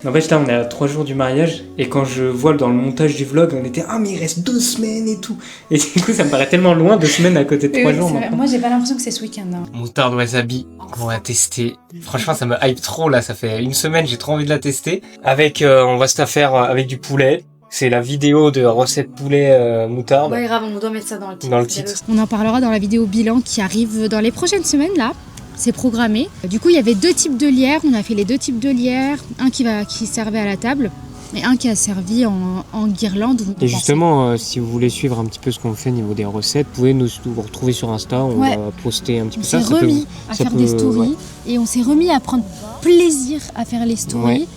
En fait, là, on est à 3 jours du mariage, et quand je vois dans le montage du vlog, on était ah, mais il reste 2 semaines et tout. Et du coup, ça me paraît tellement loin, 2 semaines à côté de 3 jours maintenant. Moi, j'ai pas l'impression que c'est ce week-end. Hein. Moutarde wasabi, on va tester. Franchement, ça me hype trop là, ça fait une semaine, j'ai trop envie de la tester. Avec, on va se la faire avec du poulet. C'est la vidéo de recette poulet moutarde. Ouais, grave, on doit mettre ça dans le titre. Dans le titre. On en parlera dans la vidéo bilan qui arrive dans les prochaines semaines là. C'est programmé. Du coup, il y avait 2 types de lierre. On a fait les 2 types de lierre. Un qui servait à la table et un qui a servi en guirlande. Et justement, si vous voulez suivre un petit peu ce qu'on fait au niveau des recettes, vous pouvez nous retrouver sur Insta. On va poster un petit peu ça. On s'est remis à faire des stories et on s'est remis à prendre plaisir à faire les stories.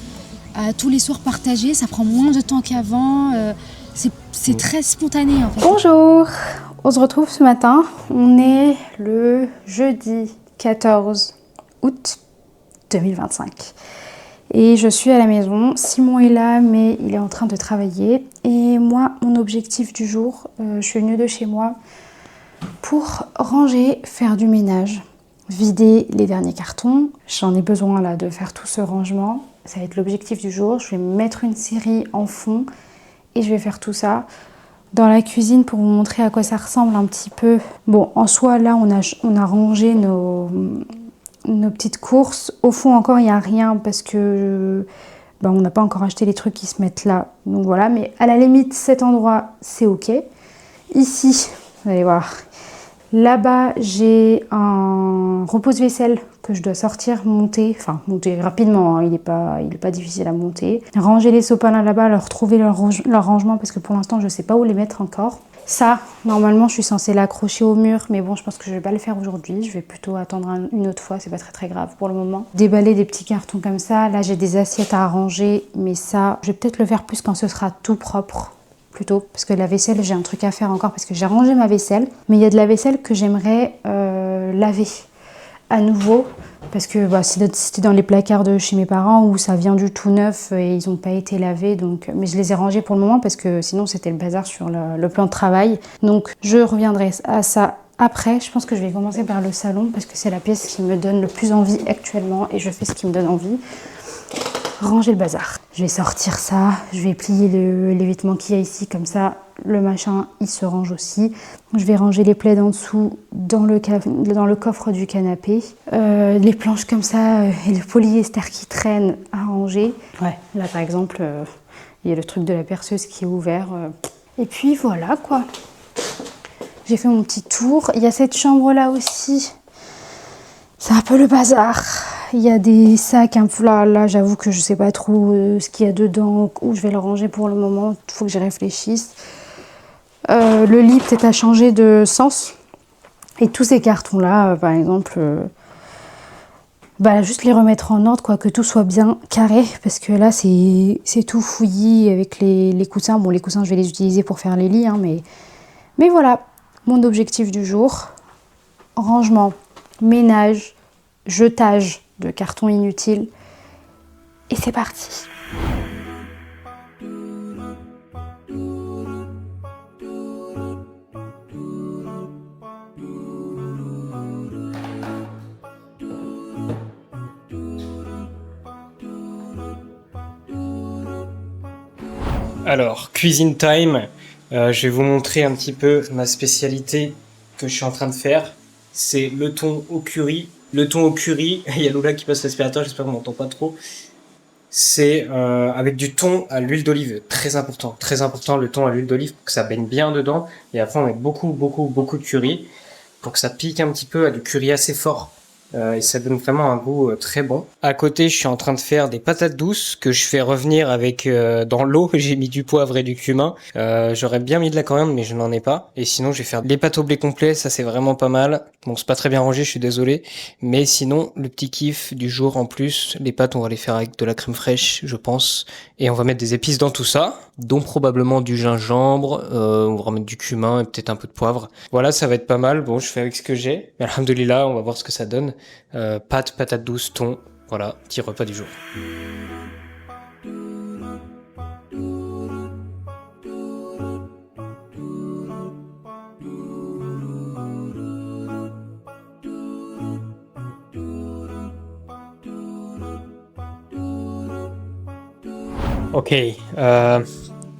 À tous les soirs partagés. Ça prend moins de temps qu'avant. C'est très spontané en fait. Bonjour, on se retrouve ce matin. On est le jeudi 14 août 2025 et je suis à la maison. Simon est là mais il est en train de travailler et moi mon objectif du jour, je suis venue de chez moi pour ranger, faire du ménage, vider les derniers cartons. J'en ai besoin là de faire tout ce rangement, ça va être l'objectif du jour. Je vais mettre une série en fond et je vais faire tout ça dans la cuisine pour vous montrer à quoi ça ressemble un petit peu. Bon, en soi, là, on a rangé nos petites courses. Au fond, encore, il n'y a rien parce que on n'a pas encore acheté les trucs qui se mettent là. Donc voilà, mais à la limite, cet endroit, c'est OK. Ici, vous allez voir, là-bas, j'ai un repose-vaisselle que je dois sortir, monter rapidement, hein, il est pas difficile à monter. Ranger les sopalins là-bas, leur trouver leur rangement parce que pour l'instant, je ne sais pas où les mettre encore. Ça, normalement, je suis censée l'accrocher au mur, mais bon, je pense que je ne vais pas le faire aujourd'hui. Je vais plutôt attendre une autre fois, c'est pas très grave pour le moment. Déballer des petits cartons comme ça. Là, j'ai des assiettes à ranger, mais ça, je vais peut-être le faire plus quand ce sera tout propre. Plutôt, parce que la vaisselle, j'ai un truc à faire encore parce que j'ai rangé ma vaisselle, mais il y a de la vaisselle que j'aimerais laver à nouveau parce que c'était dans les placards de chez mes parents où ça vient du tout neuf et ils n'ont pas été lavés, donc mais je les ai rangés pour le moment parce que sinon c'était le bazar sur le plan de travail. Donc je reviendrai à ça après. Je pense que je vais commencer par le salon parce que c'est la pièce qui me donne le plus envie actuellement et je fais ce qui me donne envie. Ranger le bazar. Je vais sortir ça, je vais plier les vêtements qu'il y a ici, comme ça le machin il se range aussi. Je vais ranger les plaids en dessous dans le coffre du canapé. Les planches comme ça et le polyester qui traîne à ranger. Ouais, là par exemple, il y a le truc de la perceuse qui est ouvert. Et puis voilà quoi. J'ai fait mon petit tour. Il y a cette chambre là aussi. C'est un peu le bazar. Il y a des sacs un peu là j'avoue que je sais pas trop ce qu'il y a dedans, où je vais le ranger pour le moment, il faut que j'y réfléchisse. Le lit peut-être a changé de sens. Et tous ces cartons là, par exemple, juste les remettre en ordre, quoi, que tout soit bien carré, parce que là c'est tout fouillis avec les coussins. Bon, les coussins je vais les utiliser pour faire les lits, hein, mais voilà, mon objectif du jour, rangement, ménage, jetage de cartons inutiles et c'est parti. Alors, cuisine time, je vais vous montrer un petit peu ma spécialité que je suis en train de faire. C'est le thon au curry. Le thon au curry, il y a Lola qui passe l'aspirateur, j'espère qu'on m'entend pas trop. C'est avec du thon à l'huile d'olive, très important le thon à l'huile d'olive pour que ça baigne bien dedans. Et après on met beaucoup de curry pour que ça pique un petit peu, à du curry assez fort. Et ça donne vraiment un goût très bon. À côté, je suis en train de faire des patates douces que je fais revenir avec dans l'eau. J'ai mis du poivre et du cumin. J'aurais bien mis de la coriandre, mais je n'en ai pas. Et sinon, je vais faire les pâtes au blé complet. Ça, c'est vraiment pas mal. Bon, c'est pas très bien rangé, je suis désolé. Mais sinon, le petit kiff du jour en plus, les pâtes, on va les faire avec de la crème fraîche, je pense. Et on va mettre des épices dans tout ça, dont probablement du gingembre. On va remettre du cumin et peut-être un peu de poivre. Voilà, ça va être pas mal. Bon, je fais avec ce que j'ai. Mais alhamdoulilah, on va voir ce que ça donne. Pâtes, patates douces, thon, voilà, petit repas du jour. Ok,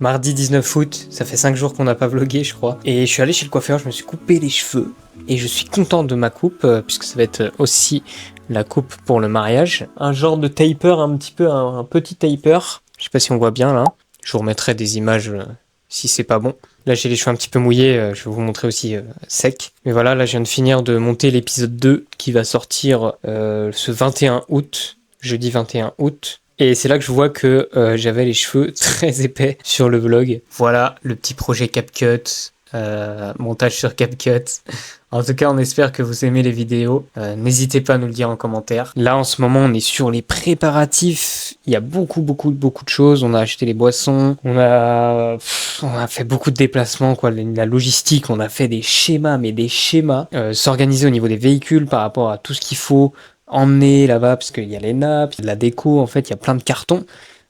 mardi 19 août, ça fait 5 jours qu'on n'a pas vlogué je crois. Et je suis allé chez le coiffeur, je me suis coupé les cheveux. Et je suis content de ma coupe, puisque ça va être aussi la coupe pour le mariage. Un genre de taper, un petit peu, un petit taper. Je sais pas si on voit bien là. Je vous remettrai des images si c'est pas bon. Là j'ai les cheveux un petit peu mouillés, je vais vous montrer aussi sec. Mais voilà, là je viens de finir de monter l'épisode 2 qui va sortir ce 21 août, jeudi 21 août. Et c'est là que je vois que j'avais les cheveux très épais sur le vlog. Voilà le petit projet CapCut, montage sur CapCut. En tout cas, on espère que vous aimez les vidéos. N'hésitez pas à nous le dire en commentaire. Là, en ce moment, on est sur les préparatifs. Il y a beaucoup de choses. On a acheté les boissons. On a fait beaucoup de déplacements, quoi. La logistique, on a fait des schémas, mais des schémas. S'organiser au niveau des véhicules par rapport à tout ce qu'il faut emmener là-bas, parce qu'il y a les nappes, il y a de la déco, en fait, il y a plein de cartons.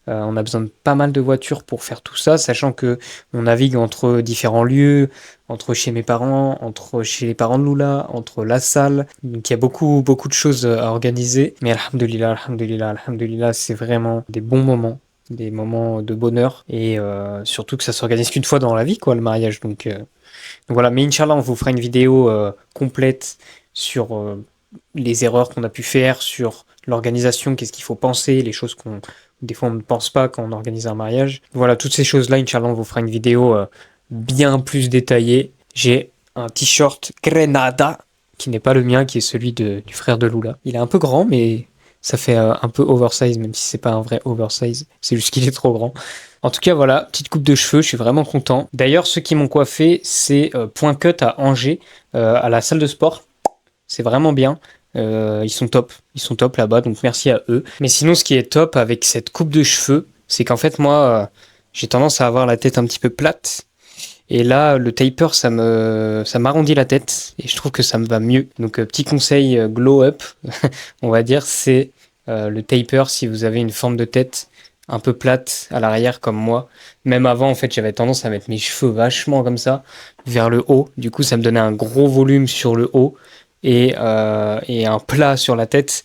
On a besoin de pas mal de voitures pour faire tout ça, sachant que on navigue entre différents lieux, entre chez mes parents, entre chez les parents de Lula, entre la salle. Donc il y a beaucoup de choses à organiser. Mais alhamdoulilah, c'est vraiment des bons moments, des moments de bonheur. Et surtout que ça s'organise qu'une fois dans la vie, quoi, le mariage. Donc voilà, mais Inch'Allah, on vous fera une vidéo complète sur les erreurs qu'on a pu faire, sur l'organisation, qu'est-ce qu'il faut penser, les choses qu'on des fois on ne pense pas quand on organise un mariage. Voilà, toutes ces choses-là, Inch'Allah, on vous fera une vidéo bien plus détaillée. J'ai un t-shirt Grenada, qui n'est pas le mien, qui est celui du frère de Lula. Il est un peu grand, mais ça fait un peu oversize, même si c'est pas un vrai oversize. C'est juste qu'il est trop grand. En tout cas, voilà, petite coupe de cheveux, je suis vraiment content. D'ailleurs, ceux qui m'ont coiffé, c'est Point Cut à Angers, à la salle de sport. C'est vraiment bien. Ils sont top là-bas, donc merci à eux. Mais sinon, ce qui est top avec cette coupe de cheveux, c'est qu'en fait, moi, j'ai tendance à avoir la tête un petit peu plate. Et là, le taper, ça m'arrondit la tête, et je trouve que ça me va mieux. Donc, petit conseil glow up, on va dire, c'est le taper si vous avez une forme de tête un peu plate à l'arrière comme moi. Même avant, en fait, j'avais tendance à mettre mes cheveux vachement comme ça, vers le haut. Du coup, ça me donnait un gros volume sur le haut. Et un plat sur la tête.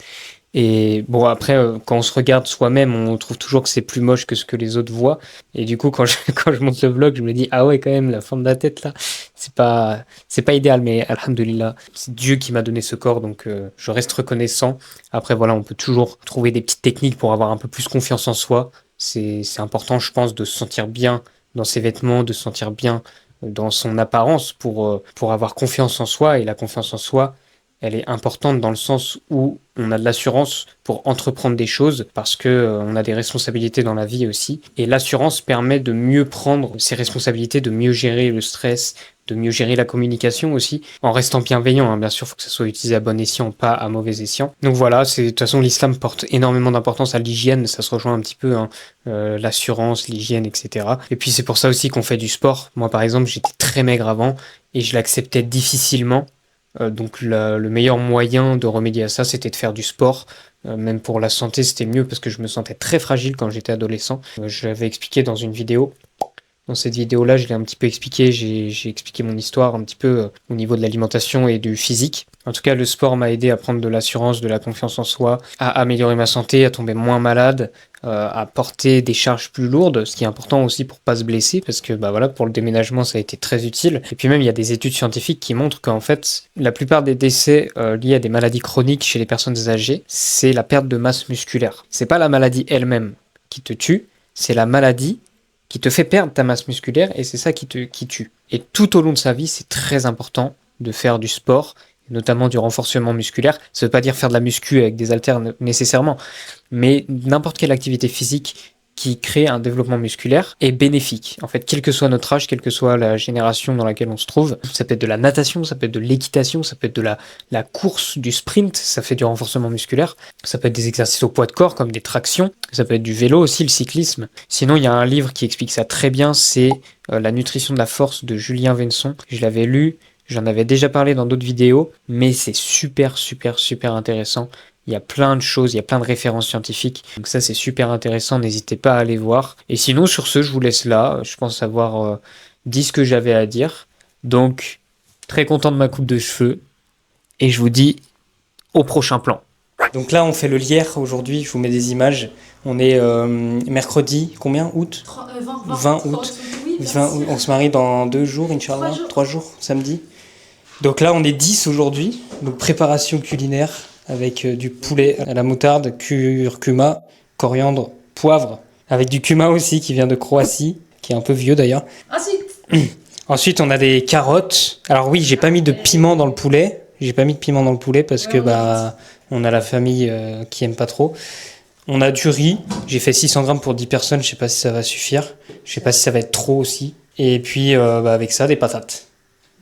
Et bon, après, quand on se regarde soi-même, on trouve toujours que c'est plus moche que ce que les autres voient. Et du coup, quand je monte le vlog, je me dis, ah ouais, quand même, la forme de la tête, là, c'est pas idéal, mais alhamdoulilah, c'est Dieu qui m'a donné ce corps, donc je reste reconnaissant. Après, voilà, on peut toujours trouver des petites techniques pour avoir un peu plus confiance en soi. C'est important, je pense, de se sentir bien dans ses vêtements, de se sentir bien dans son apparence pour avoir confiance en soi. Et la confiance en soi, elle est importante dans le sens où on a de l'assurance pour entreprendre des choses parce que on a des responsabilités dans la vie aussi. Et l'assurance permet de mieux prendre ses responsabilités, de mieux gérer le stress, de mieux gérer la communication aussi, en restant bienveillant. Bien sûr, il faut que ça soit utilisé à bon escient, pas à mauvais escient. Donc voilà, de toute façon, l'islam porte énormément d'importance à l'hygiène. Ça se rejoint un petit peu, l'assurance, l'hygiène, etc. Et puis c'est pour ça aussi qu'on fait du sport. Moi, par exemple, j'étais très maigre avant et je l'acceptais difficilement. Donc le meilleur moyen de remédier à ça, c'était de faire du sport. Même pour la santé, c'était mieux parce que je me sentais très fragile quand j'étais adolescent. Je l'avais expliqué dans une vidéo. Dans cette vidéo-là, je l'ai un petit peu expliqué. J'ai expliqué mon histoire un petit peu au niveau de l'alimentation et du physique. En tout cas, le sport m'a aidé à prendre de l'assurance, de la confiance en soi, à améliorer ma santé, à tomber moins malade, à porter des charges plus lourdes, ce qui est important aussi pour pas se blesser, parce que bah voilà, pour le déménagement, ça a été très utile. Et puis même, il y a des études scientifiques qui montrent qu'en fait, la plupart des décès liés à des maladies chroniques chez les personnes âgées, c'est la perte de masse musculaire. C'est pas la maladie elle-même qui te tue, c'est la maladie qui te fait perdre ta masse musculaire, et c'est ça qui tue. Et tout au long de sa vie, c'est très important de faire du sport, notamment du renforcement musculaire. Ça veut pas dire faire de la muscu avec des haltères nécessairement, mais n'importe quelle activité physique qui crée un développement musculaire est bénéfique. En fait, quel que soit notre âge, quelle que soit la génération dans laquelle on se trouve, ça peut être de la natation, ça peut être de l'équitation, ça peut être de la course, du sprint, ça fait du renforcement musculaire, ça peut être des exercices au poids de corps comme des tractions, ça peut être du vélo aussi, le cyclisme. Sinon, il y a un livre qui explique ça très bien, c'est La nutrition de la force de Julien Venson. Je l'avais lu, j'en avais déjà parlé dans d'autres vidéos, mais c'est super intéressant. Il y a plein de choses, il y a plein de références scientifiques. Donc ça, c'est super intéressant, n'hésitez pas à aller voir. Et sinon, sur ce, je vous laisse là. Je pense avoir dit ce que j'avais à dire. Donc, très content de ma coupe de cheveux. Et je vous dis au prochain plan. Donc là, on fait le lierre aujourd'hui, je vous mets des images. On est mercredi, combien, août 20 août. 20 août. On se marie dans 2 jours, Inch'Allah. 3 jours, samedi. Donc là, on est 10 aujourd'hui. Donc préparation culinaire avec du poulet à la moutarde, curcuma, coriandre, poivre. Avec du cumin aussi qui vient de Croatie, qui est un peu vieux d'ailleurs. Ensuite, on a des carottes. Alors oui, j'ai pas mis de piment dans le poulet. Parce que on a la famille qui aime pas trop. On a du riz. J'ai fait 600 grammes pour 10 personnes. Je sais pas si ça va suffire. Je sais pas si ça va être trop aussi. Et puis avec ça, des patates.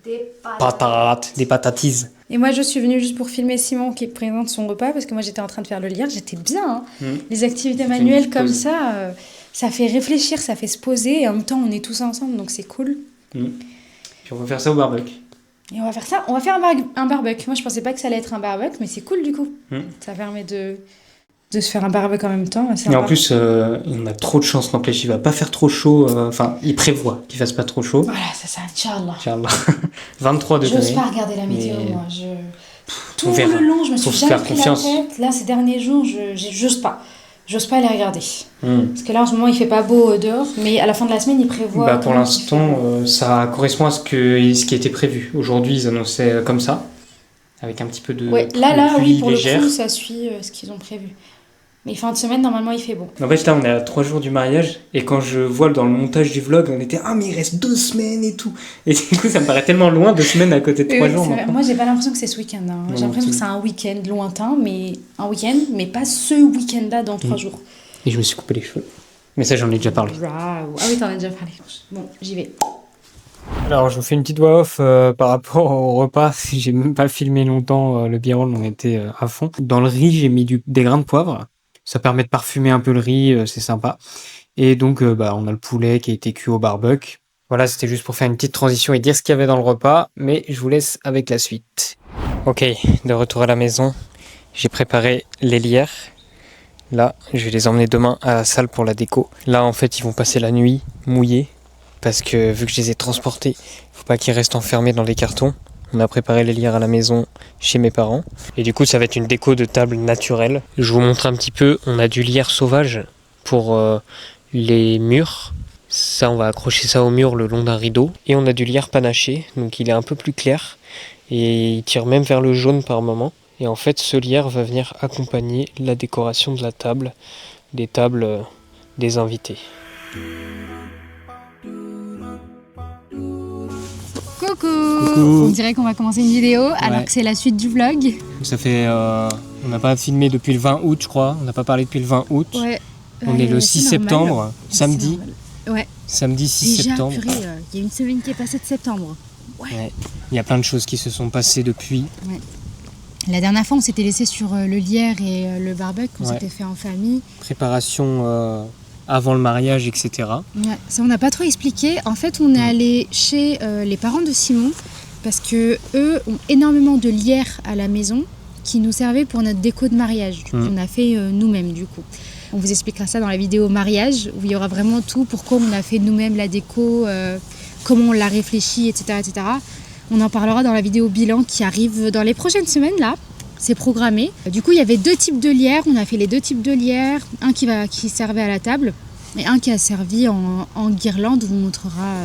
Des patatises. Et moi, je suis venue juste pour filmer Simon qui présente son repas parce que moi, j'étais en train de faire le lien. J'étais bien. Les activités manuelles comme ça, ça fait réfléchir, ça fait se poser. Et en même temps, on est tous ensemble, donc c'est cool. Puis on va faire ça au barbecue. Et on va faire un barbecue. Moi, je pensais pas que ça allait être un barbecue, mais c'est cool du coup. Ça permet de se faire un barbecue en même temps. Et en plus, on a trop de chance, n'empêche, il va pas faire trop chaud. Enfin, il prévoit qu'il fasse pas trop chaud. Voilà, c'est ça, Inch'Allah. 23 degrés. J'ose pas regarder la météo, moi. Tout le long, je me suis jamais pris la tête. Là, ces derniers jours, j'ose pas. J'ose pas les regarder. Parce que là, en ce moment, il fait pas beau dehors, mais à la fin de la semaine, il prévoit... pour l'instant, ça correspond à ce qui était prévu. Aujourd'hui, ils annonçaient comme ça, avec un petit peu de pluie pour légère. Le coup, ça suit ce qu'ils ont prévu. Mais fin de semaine, normalement, il fait bon. En fait, là, on est à 3 jours du mariage, et quand je vois dans le montage du vlog, on était « Ah, mais il reste 2 semaines et tout !» Et du coup, ça me paraît tellement loin, 2 semaines à côté de 3 jours. Moi, j'ai pas l'impression que c'est ce week-end. J'ai l'impression que c'est un week-end lointain, mais pas ce week-end-là dans 3 jours. Et je me suis coupé les cheveux. Mais ça, j'en ai déjà parlé. Ah oui, t'en as déjà parlé. Bon, j'y vais. Alors, je vous fais une petite voix off par rapport au repas. J'ai même pas filmé longtemps le b-roll, on était à fond. Dans le riz, j'ai mis des grains de poivre. Ça permet de parfumer un peu le riz, c'est sympa. Et donc, on a le poulet qui a été cuit au barbecue. Voilà, c'était juste pour faire une petite transition et dire ce qu'il y avait dans le repas. Mais je vous laisse avec la suite. Ok, de retour à la maison. J'ai préparé les lierres. Là, je vais les emmener demain à la salle pour la déco. Là, en fait, ils vont passer la nuit mouillés. Parce que vu que je les ai transportés, faut pas qu'ils restent enfermés dans les cartons. On a préparé les lierres à la maison chez mes parents. Et du coup, ça va être une déco de table naturelle. Je vous montre un petit peu. On a du lierre sauvage pour les murs. Ça, on va accrocher ça au mur le long d'un rideau. Et on a du lierre panaché. Donc, il est un peu plus clair. Et il tire même vers le jaune par moment. Et en fait, ce lierre va venir accompagner la décoration de la table. Des tables des invités. Coucou. On dirait qu'on va commencer une vidéo alors que c'est la suite du vlog. Ça fait... on n'a pas filmé depuis le 20 août, je crois. On n'a pas parlé depuis le 20 août. Ouais. On est le 6 septembre, samedi. Ouais. Samedi 6 septembre. Il y a une semaine qui est passée de septembre. Ouais. Il y a plein de choses qui se sont passées depuis. Ouais. La dernière fois, on s'était laissé sur le lierre et le barbecue qu'on s'était fait en famille. Préparation... avant le mariage, etc. Ouais, ça on n'a pas trop expliqué. En fait, on est allé chez les parents de Simon parce que eux ont énormément de lierre à la maison qui nous servait pour notre déco de mariage. On a fait nous-mêmes du coup. On vous expliquera ça dans la vidéo mariage où il y aura vraiment tout, pourquoi on a fait nous-mêmes la déco, comment on l'a réfléchi, etc., etc. On en parlera dans la vidéo bilan qui arrive dans les prochaines semaines là. C'est programmé. Du coup, il y avait 2 types de lierre. On a fait les 2 types de lierre. Un qui servait à la table et un qui a servi en guirlande. On vous montrera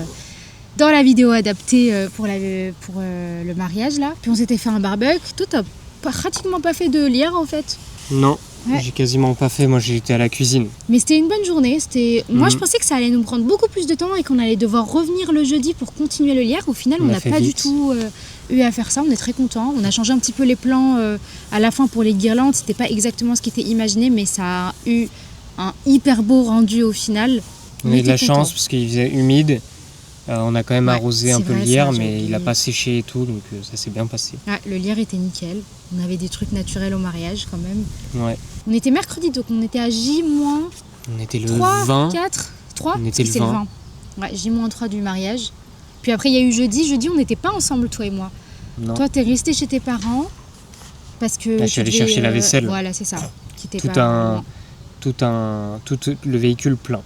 dans la vidéo adaptée pour le mariage là. Puis on s'était fait un barbecue. Toi, t'as pratiquement pas fait de lierre en fait. Non, j'ai quasiment pas fait. Moi, j'étais à la cuisine. Mais c'était une bonne journée. Moi, je pensais que ça allait nous prendre beaucoup plus de temps et qu'on allait devoir revenir le jeudi pour continuer le lierre. Au final, on n'a pas du tout... eu à faire ça, on est très contents. On a changé un petit peu les plans à la fin pour les guirlandes. C'était pas exactement ce qui était imaginé, mais ça a eu un hyper beau rendu au final. On a eu de la chance parce qu'il faisait humide. On a quand même arrosé un peu le lierre, mais il a pas séché et tout, donc ça s'est bien passé. Ouais, le lierre était nickel. On avait des trucs naturels au mariage quand même. Ouais. On était mercredi, donc on était à J-. On était le 3, 20. 4, 3 On était le 20. Ouais, J-3 du mariage. Puis après, il y a eu jeudi. Jeudi, on n'était pas ensemble, toi et moi. Non. Toi, t'es resté chez tes parents parce que... je suis allé chercher la vaisselle. Voilà, c'est ça. Tout le véhicule plein.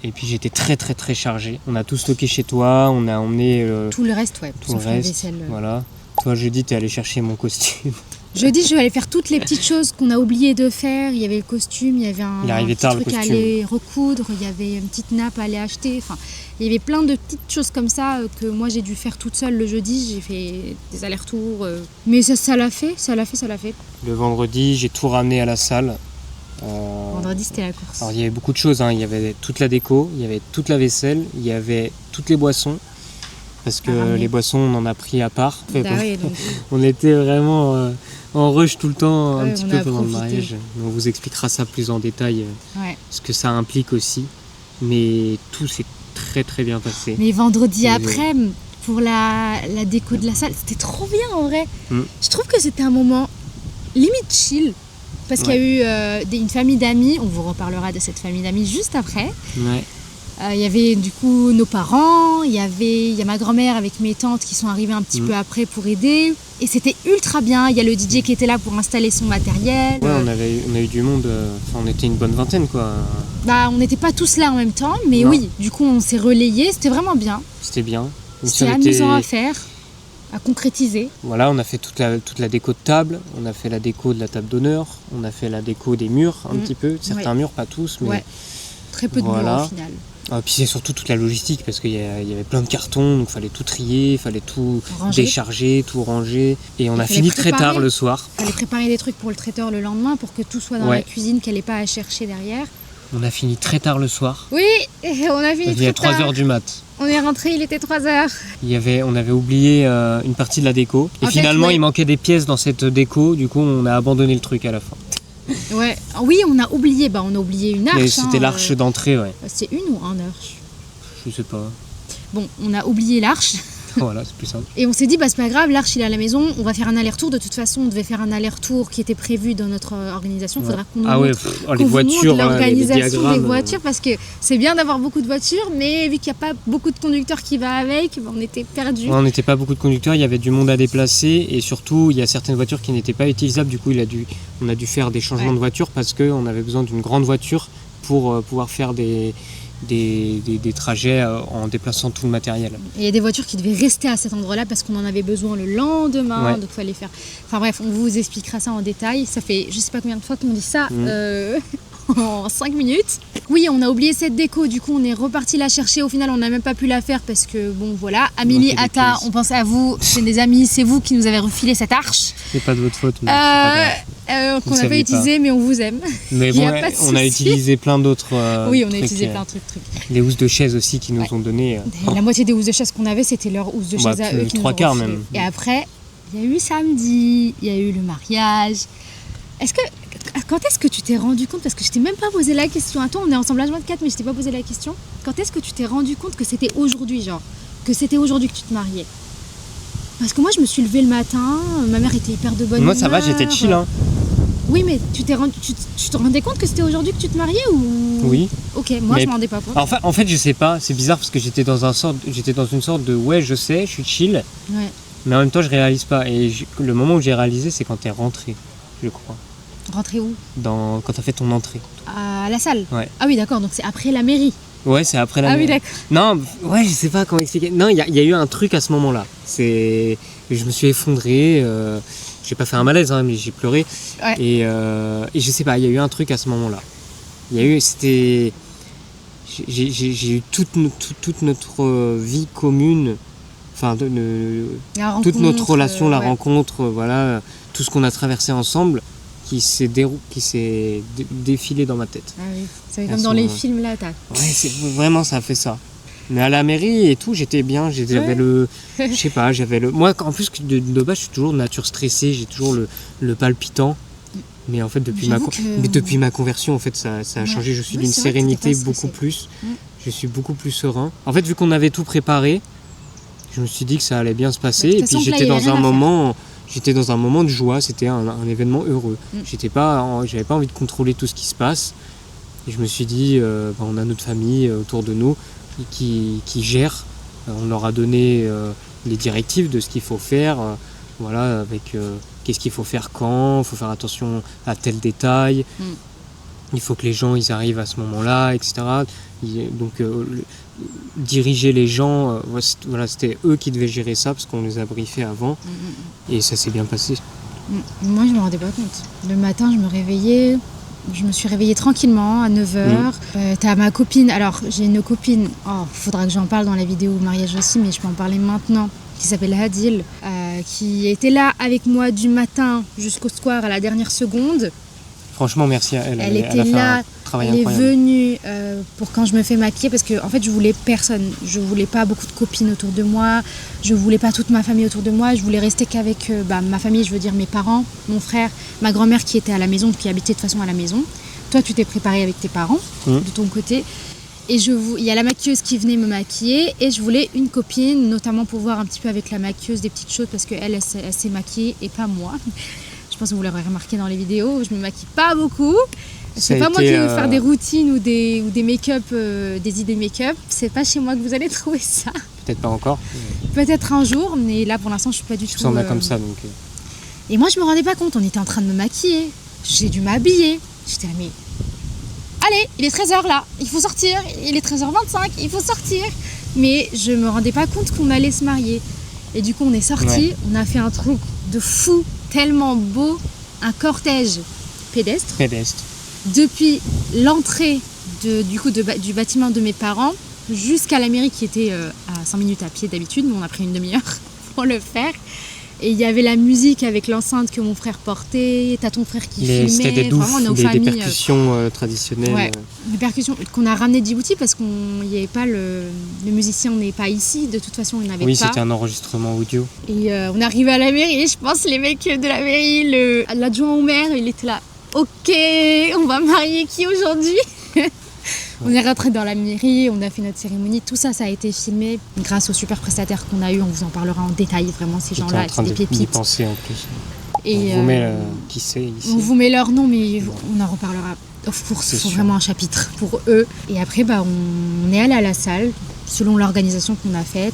Et puis j'étais très très très chargé. On a tout stocké chez toi, on a emmené... tout le reste, tout le reste, vaisselle. Voilà. Toi, jeudi, t'es allé chercher mon costume. Jeudi, je vais aller faire toutes les petites choses qu'on a oublié de faire. Il y avait le costume, il y avait un petit truc à aller recoudre, il y avait une petite nappe à aller acheter. Enfin, il y avait plein de petites choses comme ça que moi j'ai dû faire toute seule le jeudi. J'ai fait des allers-retours. Mais ça l'a fait. Le vendredi, j'ai tout ramené à la salle. Vendredi, c'était la course. Alors, il y avait beaucoup de choses. Il y avait toute la déco, il y avait toute la vaisselle, il y avait toutes les boissons. Parce que les boissons, on en a pris à part. On était vraiment en rush tout le temps, un petit peu pendant le mariage. On vous expliquera ça plus en détail, ce que ça implique aussi. Mais tout s'est très très bien passé. Mais vendredi après, pour la déco de la salle, c'était trop bien en vrai. Je trouve que c'était un moment limite chill. Parce qu'il y a eu une famille d'amis, on vous reparlera de cette famille d'amis juste après. Il y avait du coup nos parents, il y a ma grand-mère avec mes tantes qui sont arrivées un petit peu après pour aider. Et c'était ultra bien, il y a le DJ qui était là pour installer son matériel. Ouais, on a eu du monde, on était une bonne vingtaine quoi. Bah on n'était pas tous là en même temps, mais oui, du coup on s'est relayés, c'était vraiment bien. C'était bien. C'était amusant à faire, à concrétiser. Voilà, on a fait toute la déco de table, on a fait la déco de la table d'honneur, on a fait la déco des murs un petit peu, certains murs, pas tous, mais... Très peu de murs au final. Puis c'est surtout toute la logistique parce qu'il y avait plein de cartons, donc il fallait tout trier, il fallait tout décharger, tout ranger. Et on a fini très tard le soir. Il fallait préparer des trucs pour le traiteur le lendemain pour que tout soit dans la cuisine, qu'elle n'ait pas à chercher derrière. On a fini très tard le soir. Oui, on a fini très tard. Il y a 3h du mat. On est rentré, il était 3h. On avait oublié une partie de la déco. Et finalement, il manquait des pièces dans cette déco, du coup on a abandonné le truc à la fin. Ouais, oui, on a oublié une arche. C'était l'arche d'entrée, C'est une ou un arche ? Je sais pas. Bon, on a oublié l'arche. Voilà, c'est plus simple. Et on s'est dit, c'est pas grave, l'arche il est à la maison, on va faire un aller-retour. De toute façon, on devait faire un aller-retour qui était prévu dans notre organisation. Il faudra qu'on nous montre, les voitures, l'organisation des voitures, parce que c'est bien d'avoir beaucoup de voitures, mais vu qu'il n'y a pas beaucoup de conducteurs qui va avec, on était perdus. On n'était pas beaucoup de conducteurs, il y avait du monde à déplacer, et surtout, il y a certaines voitures qui n'étaient pas utilisables. Du coup, on a dû faire des changements de voiture parce qu'on avait besoin d'une grande voiture pour pouvoir faire des trajets en déplaçant tout le matériel. Et il y a des voitures qui devaient rester à cet endroit-là parce qu'on en avait besoin le lendemain, donc il fallait faire... Enfin bref, on vous expliquera ça en détail. Ça fait je sais pas combien de fois qu'on dit ça en 5 minutes. Oui, on a oublié cette déco, du coup on est reparti la chercher. Au final, on n'a même pas pu la faire parce que bon voilà, Amélie, Atta, on pensait à vous, c'est des amis, c'est vous qui nous avez refilé cette arche. C'est pas de votre faute. Mais qu'on n'a pas utilisé, mais on vous aime. Mais bon, on a utilisé plein d'autres. Oui, on a utilisé plein de trucs. Les housses de chaise aussi qui nous ont donné. La moitié des housses de chaise qu'on avait, c'était leurs housses de chaise à eux qui nous ont refilé. Même. Et après, il y a eu samedi, il y a eu le mariage. Quand est-ce que tu t'es rendu compte, parce que je t'ai même pas posé la question, à toi on est ensemble à 24 mais je t'ai pas posé la question, quand est-ce que tu t'es rendu compte que c'était aujourd'hui, que c'était aujourd'hui que tu te mariais? Parce que moi je me suis levée le matin, ma mère était hyper de bonne humeur. Moi ça va, j'étais chill hein. Oui mais tu te rendais compte que c'était aujourd'hui que tu te mariais ou... Oui. Ok, moi je m'en rendais pas compte. En fait je sais pas, c'est bizarre parce que j'étais dans une sorte de je sais, je suis chill, mais en même temps je réalise pas. Et le moment où j'ai réalisé c'est quand t'es rentré, je crois. Rentré où? Quand t'as fait ton entrée. À la salle? Ouais. Ah oui d'accord, donc c'est après la mairie. Ouais, c'est après la mairie. Ah oui d'accord. Non, je sais pas comment expliquer. Non, il y a eu un truc à ce moment-là. Je me suis effondré, j'ai pas fait un malaise, mais j'ai pleuré. Ouais. Et je sais pas, il y a eu un truc à ce moment-là. J'ai eu toute notre vie commune, enfin toute notre relation, la rencontre, voilà, tout ce qu'on a traversé ensemble qui s'est défilé dans ma tête. Ah oui, c'est comme dans les films là, vraiment ça a fait ça. Mais à la mairie et tout, j'étais bien, j'avais le... Je sais pas, moi, en plus, de base, je suis toujours de nature stressée, j'ai toujours le palpitant. Mais en fait, depuis ma conversion, en fait, ça a changé. Je suis d'une sérénité beaucoup plus. Je suis beaucoup plus serein. En fait, vu qu'on avait tout préparé, je me suis dit que ça allait bien se passer. Et puis, j'étais dans un moment de joie, c'était un événement heureux. J'avais pas envie de contrôler tout ce qui se passe. Et je me suis dit, on a notre famille autour de nous qui gère. On leur a donné les directives de ce qu'il faut faire, voilà, avec qu'est-ce qu'il faut faire quand, il faut faire attention à tel détail, il faut que les gens ils arrivent à ce moment-là, etc. Donc diriger les gens, voilà, c'était eux qui devaient gérer ça parce qu'on les a briefés avant et ça s'est bien passé. Moi, je me rendais pas compte. Le matin, je me suis réveillée tranquillement à 9h. T'as ma copine, alors j'ai une copine, faudra que j'en parle dans la vidéo mariage aussi, mais je peux en parler maintenant, qui s'appelle Hadil, qui était là avec moi du matin jusqu'au soir à la dernière seconde. Franchement, merci à elle. Elle était là, elle est venue pour quand je me fais maquiller, parce que en fait, je voulais personne. Je voulais pas beaucoup de copines autour de moi. Je voulais pas toute ma famille autour de moi. Je voulais rester qu'avec ma famille, je veux dire mes parents, mon frère, ma grand-mère qui était à la maison, qui habitait de toute façon à la maison. Toi, tu t'es préparée avec tes parents, de ton côté. Et il y a la maquilleuse qui venait me maquiller, et je voulais une copine, notamment pour voir un petit peu avec la maquilleuse des petites choses, parce qu'elle s'est maquillée et pas moi. Je pense que vous l'aurez remarqué dans les vidéos, je me maquille pas beaucoup. C'est pas moi qui vais faire des routines ou des make-up, des idées make-up. C'est pas chez moi que vous allez trouver ça. Peut-être pas encore. Peut-être un jour, mais là pour l'instant je suis pas du tout. Tu sens comme ça donc. Et moi je me rendais pas compte, on était en train de me maquiller. J'ai dû m'habiller. J'étais là, mais allez, il est 13h là, il faut sortir. Il est 13h25, il faut sortir. Mais je me rendais pas compte qu'on allait se marier. Et du coup on est sortis, on a fait un truc de fou. Tellement beau, un cortège pédestre. Depuis l'entrée du bâtiment de mes parents jusqu'à la mairie qui était à 5 minutes à pied d'habitude, mais on a pris une demi-heure pour le faire. Et il y avait la musique avec l'enceinte que mon frère portait, t'as ton frère qui filmait. C'était des doufs, des percussions traditionnelles. Ouais, des percussions qu'on a ramenées de Djibouti parce qu'il n'y avait pas le musicien n'est pas ici, de toute façon il n'avait pas. Oui, c'était un enregistrement audio. Et on est arrivé à la mairie, je pense les mecs de la mairie, l'adjoint au maire, il était là. Ok, on va marier qui aujourd'hui? On est rentré dans la mairie, on a fait notre cérémonie, tout ça, ça a été filmé grâce aux super prestataires qu'on a eu. On vous en parlera en détail, vraiment, ces gens-là, c'est des pépites. D'y penser en plus. Et on vous met qui c'est ici. On vous met leur nom, mais on en reparlera. Of course, il faut vraiment un chapitre pour eux. Et après, on est allé à la salle, selon l'organisation qu'on a faite.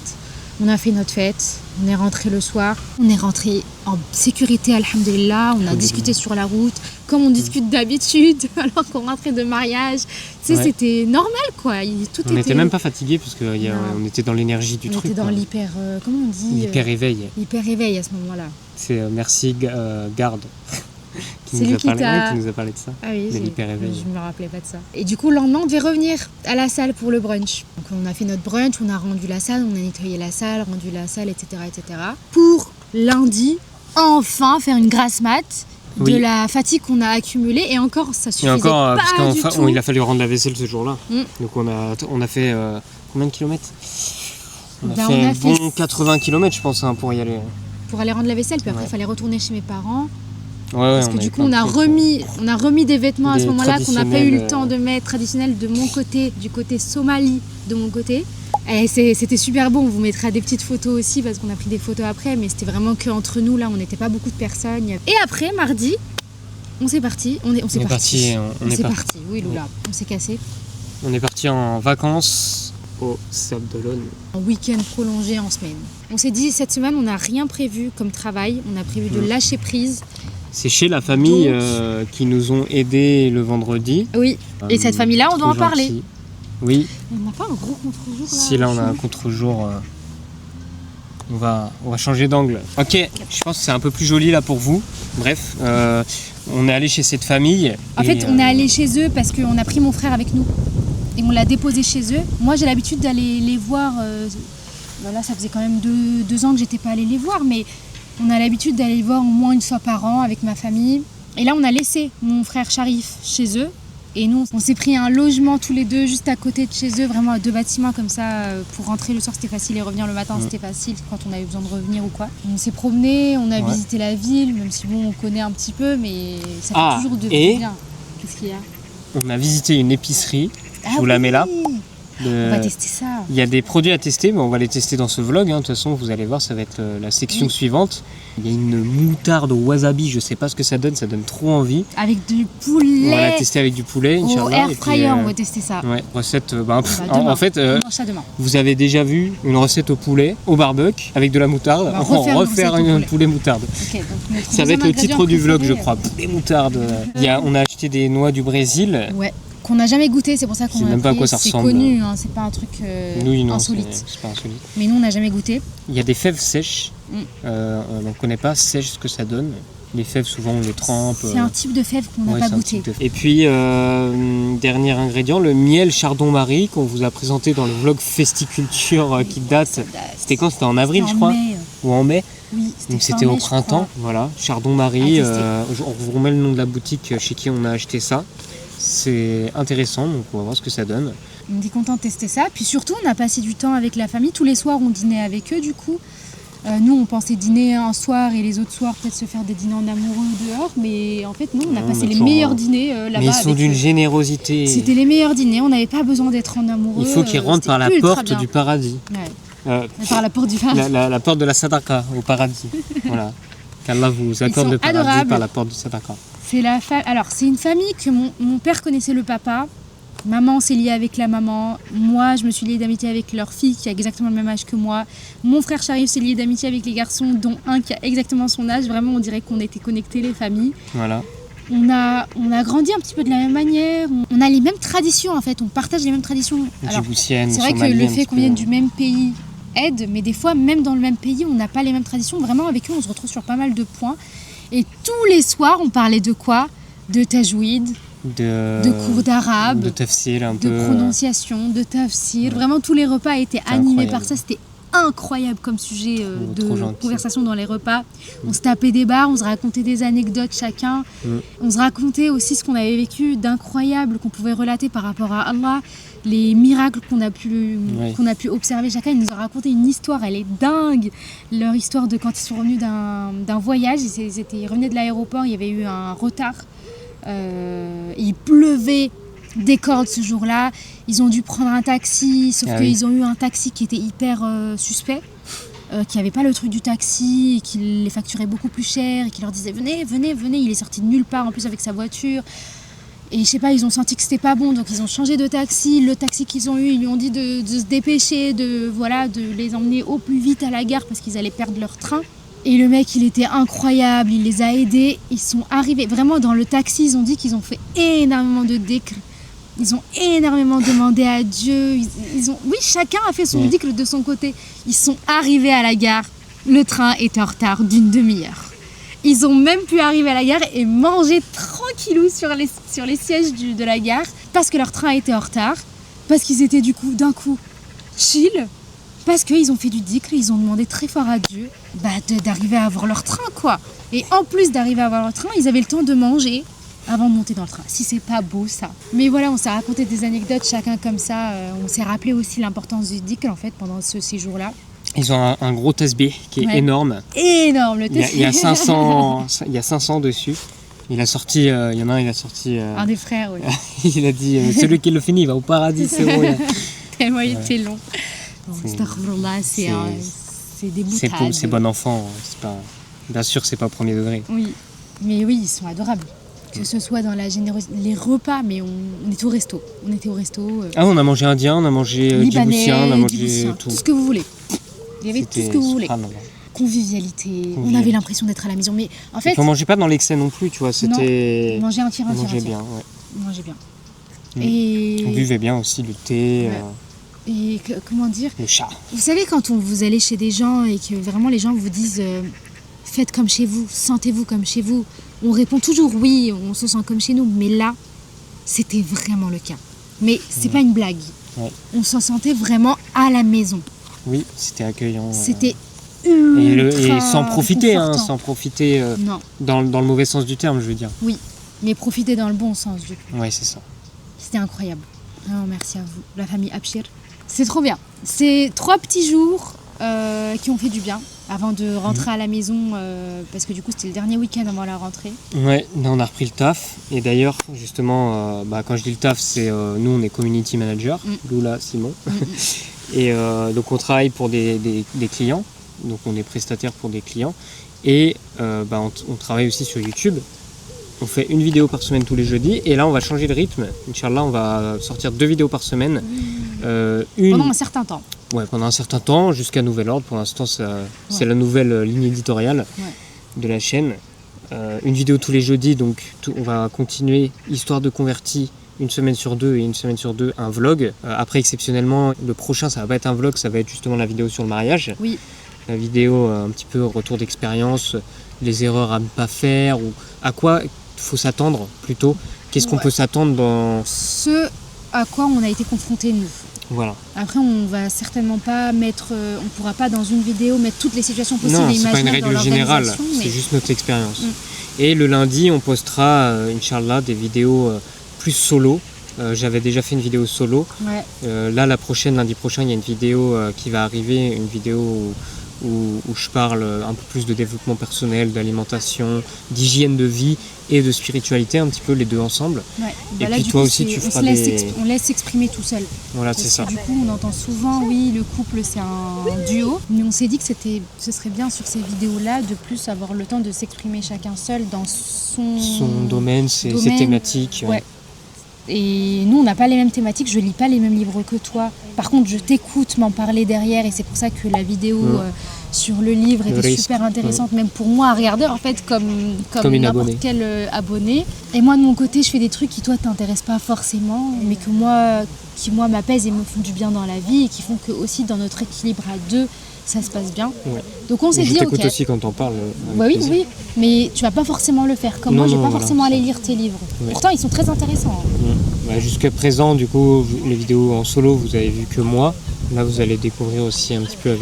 On a fait notre fête, on est rentré le soir, on est rentré en sécurité, alhamdoulilah, on a discuté sur la route, comme on discute d'habitude, alors qu'on rentrait de mariage. Tu sais, c'était normal, quoi. On n'était même pas fatigués, parce qu'on était dans l'énergie du truc. On était dans l'hyper, comment on dit L'hyper-éveil. L'hyper-éveil à ce moment-là. C'est merci Garde. qui nous a parlé de ça. Ah oui, de l'hyper-éveil. Je me rappelais pas de ça. Et du coup, le lendemain, on devait revenir à la salle pour le brunch. Donc on a fait notre brunch, on a rendu la salle, on a nettoyé la salle, rendu la salle, etc. Pour lundi, enfin faire une grasse mat de la fatigue qu'on a accumulée. Et encore, ça suffisait pas du tout. Il a fallu rendre la vaisselle ce jour-là. Donc on a fait combien de kilomètres? On a fait bon 80 km, je pense, pour y aller. Pour aller rendre la vaisselle, puis après, il fallait retourner chez mes parents. Parce que du coup, on a remis des vêtements à ce moment-là qu'on n'a pas eu le temps de mettre, traditionnels de mon côté, du côté Somalie de mon côté. Et c'était super beau, on vous mettra des petites photos aussi parce qu'on a pris des photos après, mais c'était vraiment que entre nous, là, on n'était pas beaucoup de personnes. Et après, mardi, on s'est parti. On est parti. Oui, Loula, on s'est cassé. On est parti en vacances au Sable d'Olonne. Un week-end prolongé en semaine. On s'est dit, cette semaine, on n'a rien prévu comme travail, on a prévu de lâcher prise. C'est chez la famille qui nous ont aidés le vendredi. Oui, et cette famille-là, on doit en parler. Oui. On n'a pas un gros contre-jour là? Si, là, on a un contre-jour. On va changer d'angle. Ok, je pense que c'est un peu plus joli là pour vous. Bref, on est allé chez cette famille. En fait, on est allé chez eux parce qu'on a pris mon frère avec nous. Et on l'a déposé chez eux. Moi, j'ai l'habitude d'aller les voir. Là, ça faisait quand même 2 ans que j'étais pas allée les voir, mais on a l'habitude d'aller les voir au moins une fois par an avec ma famille. Et là, on a laissé mon frère Sharif chez eux. Et nous, on s'est pris un logement tous les deux juste à côté de chez eux, vraiment à 2 bâtiments comme ça. Pour rentrer le soir, c'était facile et revenir le matin, c'était facile quand on avait besoin de revenir ou quoi. On s'est promené, on a visité la ville, même si bon, on connaît un petit peu, mais ça fait toujours de bien. Qu'est-ce qu'il y a? On a visité une épicerie, je vous la mets là. On va tester ça. Il y a des produits à tester, mais on va les tester dans ce vlog. De toute façon, vous allez voir, ça va être la section suivante. Il y a une moutarde au wasabi, je sais pas ce que ça donne trop envie. Avec du poulet. On va la tester avec du poulet, Inch'Allah. Au air fryer, on va tester ça. Ouais, recette. En fait, vous avez déjà vu une recette au poulet, au barbecue, avec de la moutarde. On va refaire un poulet moutarde. Okay, donc ça va être le titre du vlog, je crois. Poulet moutarde. On a acheté des noix du Brésil. Ouais. Qu'on n'a jamais goûté, c'est pour ça qu'on a même pas à quoi ça ressemble. C'est connu, hein, c'est pas un truc insolite. C'est pas insolite. Mais nous, on n'a jamais goûté. Il y a des fèves sèches. On ne connaît pas sèches ce que ça donne. Les fèves, souvent, on les trempe. C'est un type de fève qu'on n'a pas goûté. Et puis, dernier ingrédient, le miel Chardon-Marie qu'on vous a présenté dans le vlog Festiculture qui date. C'était quand? C'était en avril, je crois. Ou en mai. Oui, donc c'était au printemps. Voilà, Chardon-Marie. On vous remet le nom de la boutique chez qui on a acheté ça. C'est intéressant, donc on va voir ce que ça donne. On est content de tester ça. Puis surtout, on a passé du temps avec la famille. Tous les soirs, on dînait avec eux, du coup. Nous, on pensait dîner un soir et les autres soirs, peut-être se faire des dîners en amoureux dehors. Mais en fait, non, on a passé les meilleurs dîners là-bas. Mais ils sont d'une générosité. C'était les meilleurs dîners. On n'avait pas besoin d'être en amoureux. Il faut qu'ils rentrent par la porte du paradis. Par la porte du paradis. La porte de la Sadaqa au paradis. Voilà. Qu'Allah vous accorde le paradis adorables. Par la porte du Sadaqa. Alors, c'est une famille que mon père connaissait le papa. Maman s'est liée avec la maman. Moi, je me suis liée d'amitié avec leur fille qui a exactement le même âge que moi. Mon frère Sharif s'est lié d'amitié avec les garçons, dont un qui a exactement son âge. Vraiment, on dirait qu'on était connectés, les familles. Voilà. On a grandi un petit peu de la même manière. On a les mêmes traditions, en fait. On partage les mêmes traditions. Alors, c'est vrai que le fait qu'on vienne du même pays aide, mais des fois, même dans le même pays, on n'a pas les mêmes traditions. Vraiment, avec eux, on se retrouve sur pas mal de points. Et tous les soirs, on parlait de quoi? De tajwid, de cours d'arabe, de tafsir un peu, de prononciation, de tafsir. Ouais. Vraiment, tous les repas étaient animés par ça. C'était incroyable comme sujet de conversation dans les repas. On se tapait des barres, on se racontait des anecdotes chacun. On se racontait aussi ce qu'on avait vécu d'incroyable, qu'on pouvait relater par rapport à Allah. Les miracles qu'on a pu observer chacun. Ils nous ont raconté une histoire, elle est dingue. Leur histoire de quand ils sont revenus d'un voyage, ils revenaient de l'aéroport, il y avait eu un retard. Il pleuvait des cordes ce jour-là. Ils ont dû prendre un taxi, sauf qu'ils ont eu un taxi qui était hyper suspect, qui n'avait pas le truc du taxi, et qui les facturait beaucoup plus cher, et qui leur disait venez. Il est sorti de nulle part en plus avec sa voiture. Et je sais pas, ils ont senti que c'était pas bon, donc ils ont changé de taxi. Le taxi qu'ils ont eu, ils lui ont dit de se dépêcher, de les emmener au plus vite à la gare parce qu'ils allaient perdre leur train. Et le mec, il était incroyable, il les a aidés. Ils sont arrivés, vraiment dans le taxi, ils ont dit qu'ils ont fait énormément de dhikr. Ils ont énormément demandé à Dieu. Oui, chacun a fait son dhikr de son côté. Ils sont arrivés à la gare, le train était en retard d'une demi-heure. Ils ont même pu arriver à la gare et manger tranquillou sur les sièges de la gare parce que leur train était en retard, parce qu'ils étaient d'un coup chill, parce qu'ils ont fait du dhikr, ils ont demandé très fort à Dieu d'arriver à avoir leur train, quoi. Et en plus d'arriver à avoir leur train, ils avaient le temps de manger avant de monter dans le train. Si c'est pas beau, ça. Mais voilà, on s'est raconté des anecdotes chacun comme ça. On s'est rappelé aussi l'importance du dhikr en fait pendant ce séjour-là. Ils ont un gros tasbih qui est énorme. Énorme le tasbih. Il y a 500 dessus. Il a sorti, il y en a un, il a sorti... un des frères, oui. Il a dit, celui qui le finit, il va au paradis, c'est bon. Tellement il était long. Astaghfirullah, c'est des boutades. C'est bon enfant, bien sûr, c'est pas au premier degré. Oui, mais oui, ils sont adorables. Que ce soit dans la générosité, les repas, mais on était au resto. On était au resto. On a mangé indien, on a mangé djiboutien, on a mangé tout. Tout ce que vous voulez. Il y avait tout ce que vous voulez. Convivialité. On avait l'impression d'être à la maison. Mais en fait. On mangeait pas dans l'excès non plus, tu vois. C'était. On mangeait un tiers. On mangeait bien. Et. On buvait bien aussi le thé. Et comment dire. Le chat. Vous savez, quand vous allez chez des gens et que vraiment les gens vous disent faites comme chez vous, sentez-vous comme chez vous. On répond toujours oui, on se sent comme chez nous. Mais là, c'était vraiment le cas. Mais c'est pas une blague. On s'en sentait vraiment à la maison. Oui, c'était accueillant. C'était ultra et sans profiter, confortant. Dans le mauvais sens du terme, je veux dire. Oui, mais profiter dans le bon sens du coup. Oui, c'est ça. C'était incroyable. Vraiment, merci à vous, la famille Abshir. C'est trop bien. C'est 3 petits jours qui ont fait du bien avant de rentrer à la maison, parce que du coup, c'était le dernier week-end avant la rentrée. Ouais, là, on a repris le taf. Et d'ailleurs, justement, quand je dis le taf, c'est nous, on est community manager, Lula, Simon. Et donc on travaille pour des clients, donc on est prestataire pour des clients, et on travaille aussi sur YouTube. On fait une vidéo par semaine tous les jeudis, et là on va changer de rythme. Inch'Allah, on va sortir 2 vidéos par semaine. Pendant un certain temps. Ouais, pendant un certain temps, jusqu'à nouvel ordre. Pour l'instant, c'est la nouvelle ligne éditoriale de la chaîne. Une vidéo tous les jeudis, donc on va continuer Histoire de convertis. Une semaine sur 2 et une semaine sur 2 un vlog. Après, exceptionnellement, le prochain, ça va pas être un vlog, ça va être justement la vidéo sur le mariage. Oui. la vidéo un petit peu retour d'expérience, les erreurs à ne pas faire, ou à quoi il faut s'attendre plutôt. Qu'est-ce qu'on peut s'attendre dans... Ce à quoi on a été confrontés nous. Voilà. Après, on va certainement pas mettre, on pourra pas dans une vidéo mettre toutes les situations possibles et imaginables. Non, c'est pas une règle générale, mais... c'est juste notre expérience. Et le lundi, on postera, Inch'Allah, des vidéos plus solo. J'avais déjà fait une vidéo solo. Ouais. Là, lundi prochain, il y a une vidéo qui va arriver, une vidéo où je parle un peu plus de développement personnel, d'alimentation, d'hygiène de vie et de spiritualité, un petit peu les deux ensemble. Ouais. Et puis toi aussi, tu feras on laisse s'exprimer tout seul. Voilà, c'est ça. Du coup, on entend souvent, oui, le couple, c'est un duo. Mais on s'est dit que ce serait bien sur ces vidéos-là de plus avoir le temps de s'exprimer chacun seul dans son domaine, ses thématiques. Ouais. Et nous, on n'a pas les mêmes thématiques, je lis pas les mêmes livres que toi. Par contre, je t'écoute m'en parler derrière et c'est pour ça que la vidéo sur le livre était super intéressante, même pour moi à regarder en fait comme n'importe quel abonné. Et moi de mon côté, je fais des trucs qui toi t'intéressent pas forcément, mais qui moi m'apaisent et me font du bien dans la vie et qui font que aussi dans notre équilibre à deux, ça se passe bien. Ouais. Donc on s'est dit, je t'écoute aussi quand t'en parles. Oui, mais tu vas pas forcément le faire. Comme moi, je vais pas forcément aller lire tes livres. Ouais. Pourtant, ils sont très intéressants. Jusqu'à présent, du coup, les vidéos en solo, vous avez vu que moi. Là, vous allez découvrir aussi un petit peu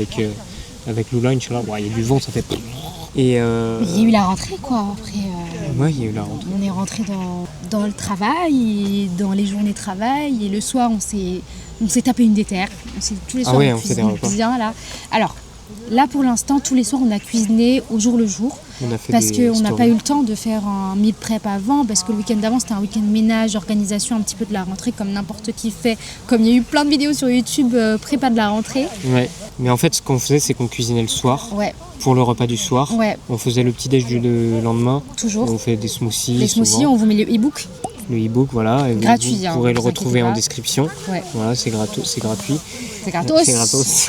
avec Lula, Inch'Allah. Il y a du vent, ça fait... Et il y a eu la rentrée, quoi. Après, ouais, il y a eu la rentrée. On est rentré dans le travail, et dans les journées de travail, et le soir, on s'est tapé une déterre. Tous les soirs, on cuisine bien, là. Alors, là, pour l'instant, tous les soirs, on a cuisiné au jour le jour. Parce qu'on n'a pas eu le temps de faire un meal prep avant, parce que le week-end d'avant, c'était un week-end ménage, organisation un petit peu de la rentrée, comme n'importe qui fait. Comme il y a eu plein de vidéos sur YouTube, prépa de la rentrée. Ouais. Mais en fait, ce qu'on faisait, c'est qu'on cuisinait le soir. Ouais. Pour le repas du soir. Ouais. On faisait le petit déj du lendemain. Toujours. On fait des smoothies. Les smoothies, on vous met le e-book. Le e-book, voilà. Et gratuit. Vous pourrez le retrouver en description. Ouais. Voilà, c'est gratuit. C'est gratos. C'est gratos.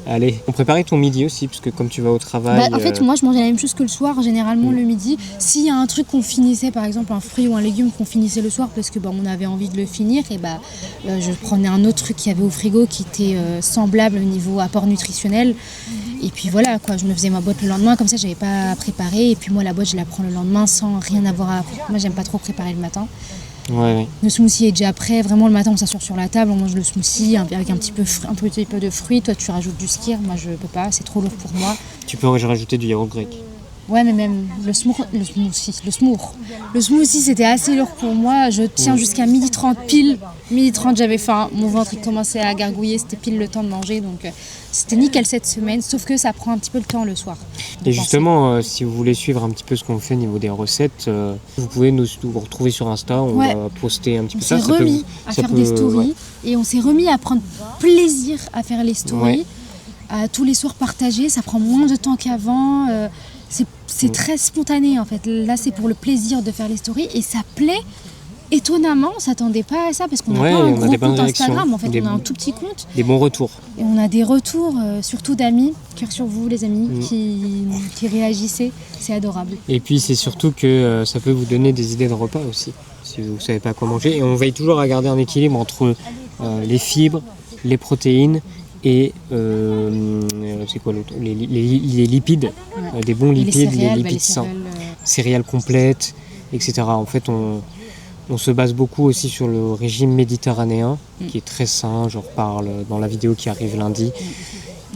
Allez. On préparait ton midi aussi, parce que comme tu vas au travail... En fait, moi, je mangeais la même chose que le soir, généralement le midi. S'il y a un truc qu'on finissait, par exemple un fruit ou un légume qu'on finissait le soir parce que on avait envie de le finir, et je prenais un autre truc qu'il y avait au frigo qui était semblable au niveau apport nutritionnel. Et puis voilà, quoi, je me faisais ma boîte le lendemain, comme ça j'avais pas à préparer. Et puis moi, la boîte, je la prends le lendemain sans rien avoir à... Moi, j'aime pas trop préparer le matin. Ouais. Le smoothie est déjà prêt. Vraiment, le matin, on s'assure sur la table, on mange le smoothie avec un petit peu de fruits. Toi, tu rajoutes du skyr. Moi, je peux pas, c'est trop lourd pour moi. Tu peux rajouter du yaourt grec. Ouais, mais même le smoothie, c'était assez lourd pour moi. Je tiens jusqu'à 12h30 pile. 12h30, j'avais faim. Mon ventre, il commençait à gargouiller. C'était pile le temps de manger. Donc, c'était nickel cette semaine. Sauf que ça prend un petit peu le temps le soir. Et justement, si vous voulez suivre un petit peu ce qu'on fait au niveau des recettes, vous pouvez nous retrouver sur Insta. On va poster un petit peu ça. On s'est remis à faire des stories. Et on s'est remis à prendre plaisir à faire les stories. À tous les soirs partager. Ça prend moins de temps qu'avant. C'est très spontané en fait. Là, c'est pour le plaisir de faire les stories et ça plaît. Étonnamment, on s'attendait pas à ça parce qu'on n'a pas un gros compte Instagram. En fait, on a un tout petit compte. Des bons retours. Et on a des retours, surtout d'amis. Cœur sur vous, les amis, qui réagissaient. C'est adorable. Et puis, c'est surtout que ça peut vous donner des idées de repas aussi, si vous ne savez pas quoi manger. Et on veille toujours à garder un équilibre entre les fibres, les protéines et c'est quoi l'autre, les lipides, des bons lipides, les lipides sains, céréales complètes, etc. En fait, on se base beaucoup aussi sur le régime méditerranéen, qui est très sain. Je reparle dans la vidéo qui arrive lundi.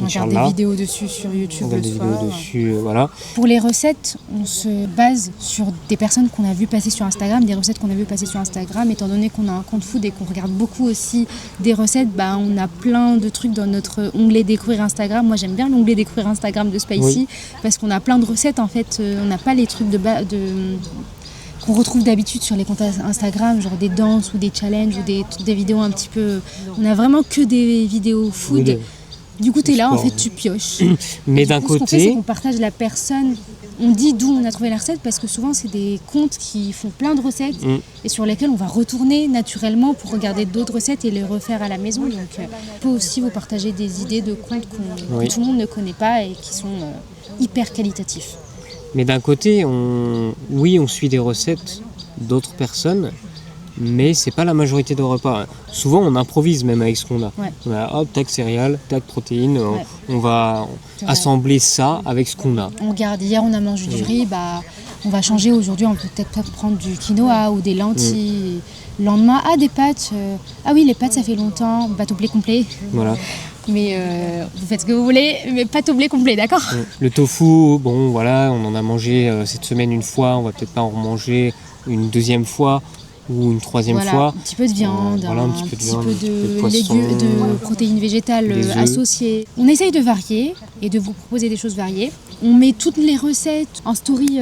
On regarde des vidéos dessus sur YouTube le soir. Voilà. Pour les recettes, on se base sur des personnes qu'on a vues passer sur Instagram, des recettes qu'on a vues passer sur Instagram. Étant donné qu'on a un compte food et qu'on regarde beaucoup aussi des recettes, on a plein de trucs dans notre onglet découvrir Instagram. Moi, j'aime bien l'onglet découvrir Instagram de Spicy parce qu'on a plein de recettes. En fait, on n'a pas les trucs qu'on retrouve d'habitude sur les comptes Instagram, genre des danses ou des challenges ou des vidéos un petit peu... On a vraiment que des vidéos food. Du coup, tu es là, en fait, tu pioches. Mais d'un côté... Ce qu'on fait, c'est qu'on partage la personne. On dit d'où on a trouvé la recette parce que souvent, c'est des comptes qui font plein de recettes et sur lesquels on va retourner naturellement pour regarder d'autres recettes et les refaire à la maison. Donc, on peut aussi vous partager des idées de comptes que tout le monde ne connaît pas et qui sont hyper qualitatifs. Mais d'un côté, on suit des recettes d'autres personnes, mais c'est pas la majorité des repas. Souvent, on improvise même avec ce qu'on a. Ouais. On a hop, tac céréales, tac protéines. Ouais. On va assembler ça avec ce qu'on a. On regarde, hier on a mangé du riz, on va changer aujourd'hui, on peut peut-être prendre du quinoa ou des lentilles. Le lendemain, des pâtes. Ah oui, les pâtes, ça fait longtemps. Bateau blé complet. Voilà. Mais vous faites ce que vous voulez, mais pas au blé complet, d'accord ? Le tofu, bon voilà, on en a mangé cette semaine une fois, on va peut-être pas en remanger une deuxième fois ou une troisième fois. Un petit peu de viande, un petit peu de poisson, légumes, de protéines végétales associées. On essaye de varier et de vous proposer des choses variées. On met toutes les recettes en story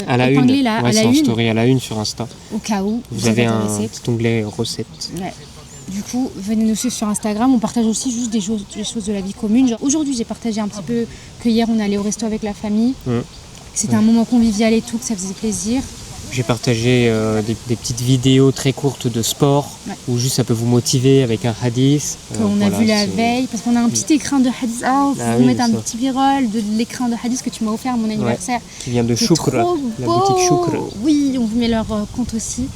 à la épinglées une. là, Ouais, à la c'est en une, story à la une sur Insta. au cas où vous avez un petit onglet recettes. Ouais. Du coup, venez nous suivre sur Instagram. On partage aussi juste des choses de la vie commune. Genre, aujourd'hui, j'ai partagé un petit peu que hier, on allait au resto avec la famille. C'était un moment convivial et tout, que ça faisait plaisir. J'ai partagé des petites vidéos très courtes de sport, où juste ça peut vous motiver avec un hadith. Qu'on a vu la veille, parce qu'on a un petit écrin de hadith. Vous mettre un petit virole de l'écran de hadith que tu m'as offert à mon anniversaire. Qui vient de Choukr, la boutique Choukr. Oui, on vous met leur compte aussi.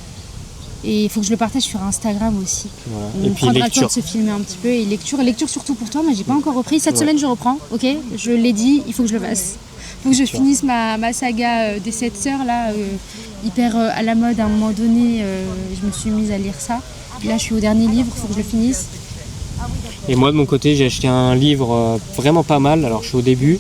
Et il faut que je le partage sur Instagram aussi. Voilà. On prendra le temps de se filmer un petit peu. Et lecture surtout pour toi, moi j'ai pas encore repris. Cette semaine je reprends, ok ? Je l'ai dit, il faut que je le fasse. Il faut que je finisse ma saga des 7 sœurs là, hyper à la mode à un moment donné. Je me suis mise à lire ça. Là je suis au dernier livre, il faut que je le finisse. Et moi de mon côté j'ai acheté un livre vraiment pas mal. Alors je suis au début,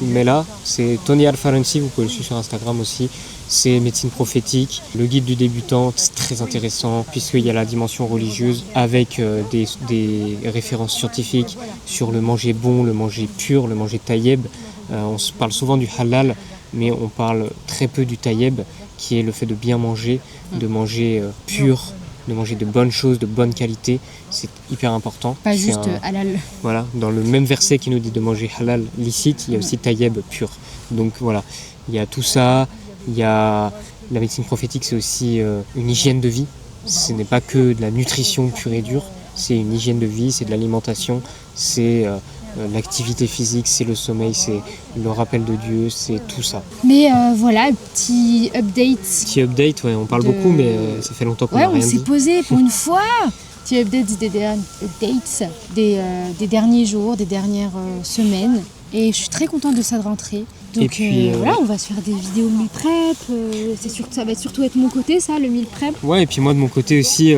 mais là c'est Tony Al-Faransi, vous pouvez le suivre sur Instagram aussi. C'est médecine prophétique, le guide du débutant, c'est très intéressant puisqu'il y a la dimension religieuse avec des références scientifiques sur le manger bon, le manger pur, le manger taïeb. On se parle souvent du halal, mais on parle très peu du taïeb, qui est le fait de bien manger, de manger pur, de manger de bonnes choses, de bonne qualité. C'est hyper important. Pas juste halal. Voilà, dans le même verset qui nous dit de manger halal licite, il y a aussi taïeb pur. Donc voilà, il y a tout ça. Il y a la médecine prophétique, c'est aussi une hygiène de vie. Ce n'est pas que de la nutrition pure et dure, c'est une hygiène de vie, c'est de l'alimentation, c'est l'activité physique, c'est le sommeil, c'est le rappel de Dieu, c'est tout ça. Mais voilà, petit update. Petit update, ouais, on parle beaucoup, mais ça fait longtemps qu'on n'a rien dit. Ouais, on s'est posé pour une fois. Petit update des derniers jours, des dernières semaines. Et je suis très contente de ça de rentrer. Donc puis, voilà, on va se faire des vidéos meal prep. C'est sûr que ça va surtout être mon côté, ça, le meal prep. Ouais, et puis moi de mon côté aussi,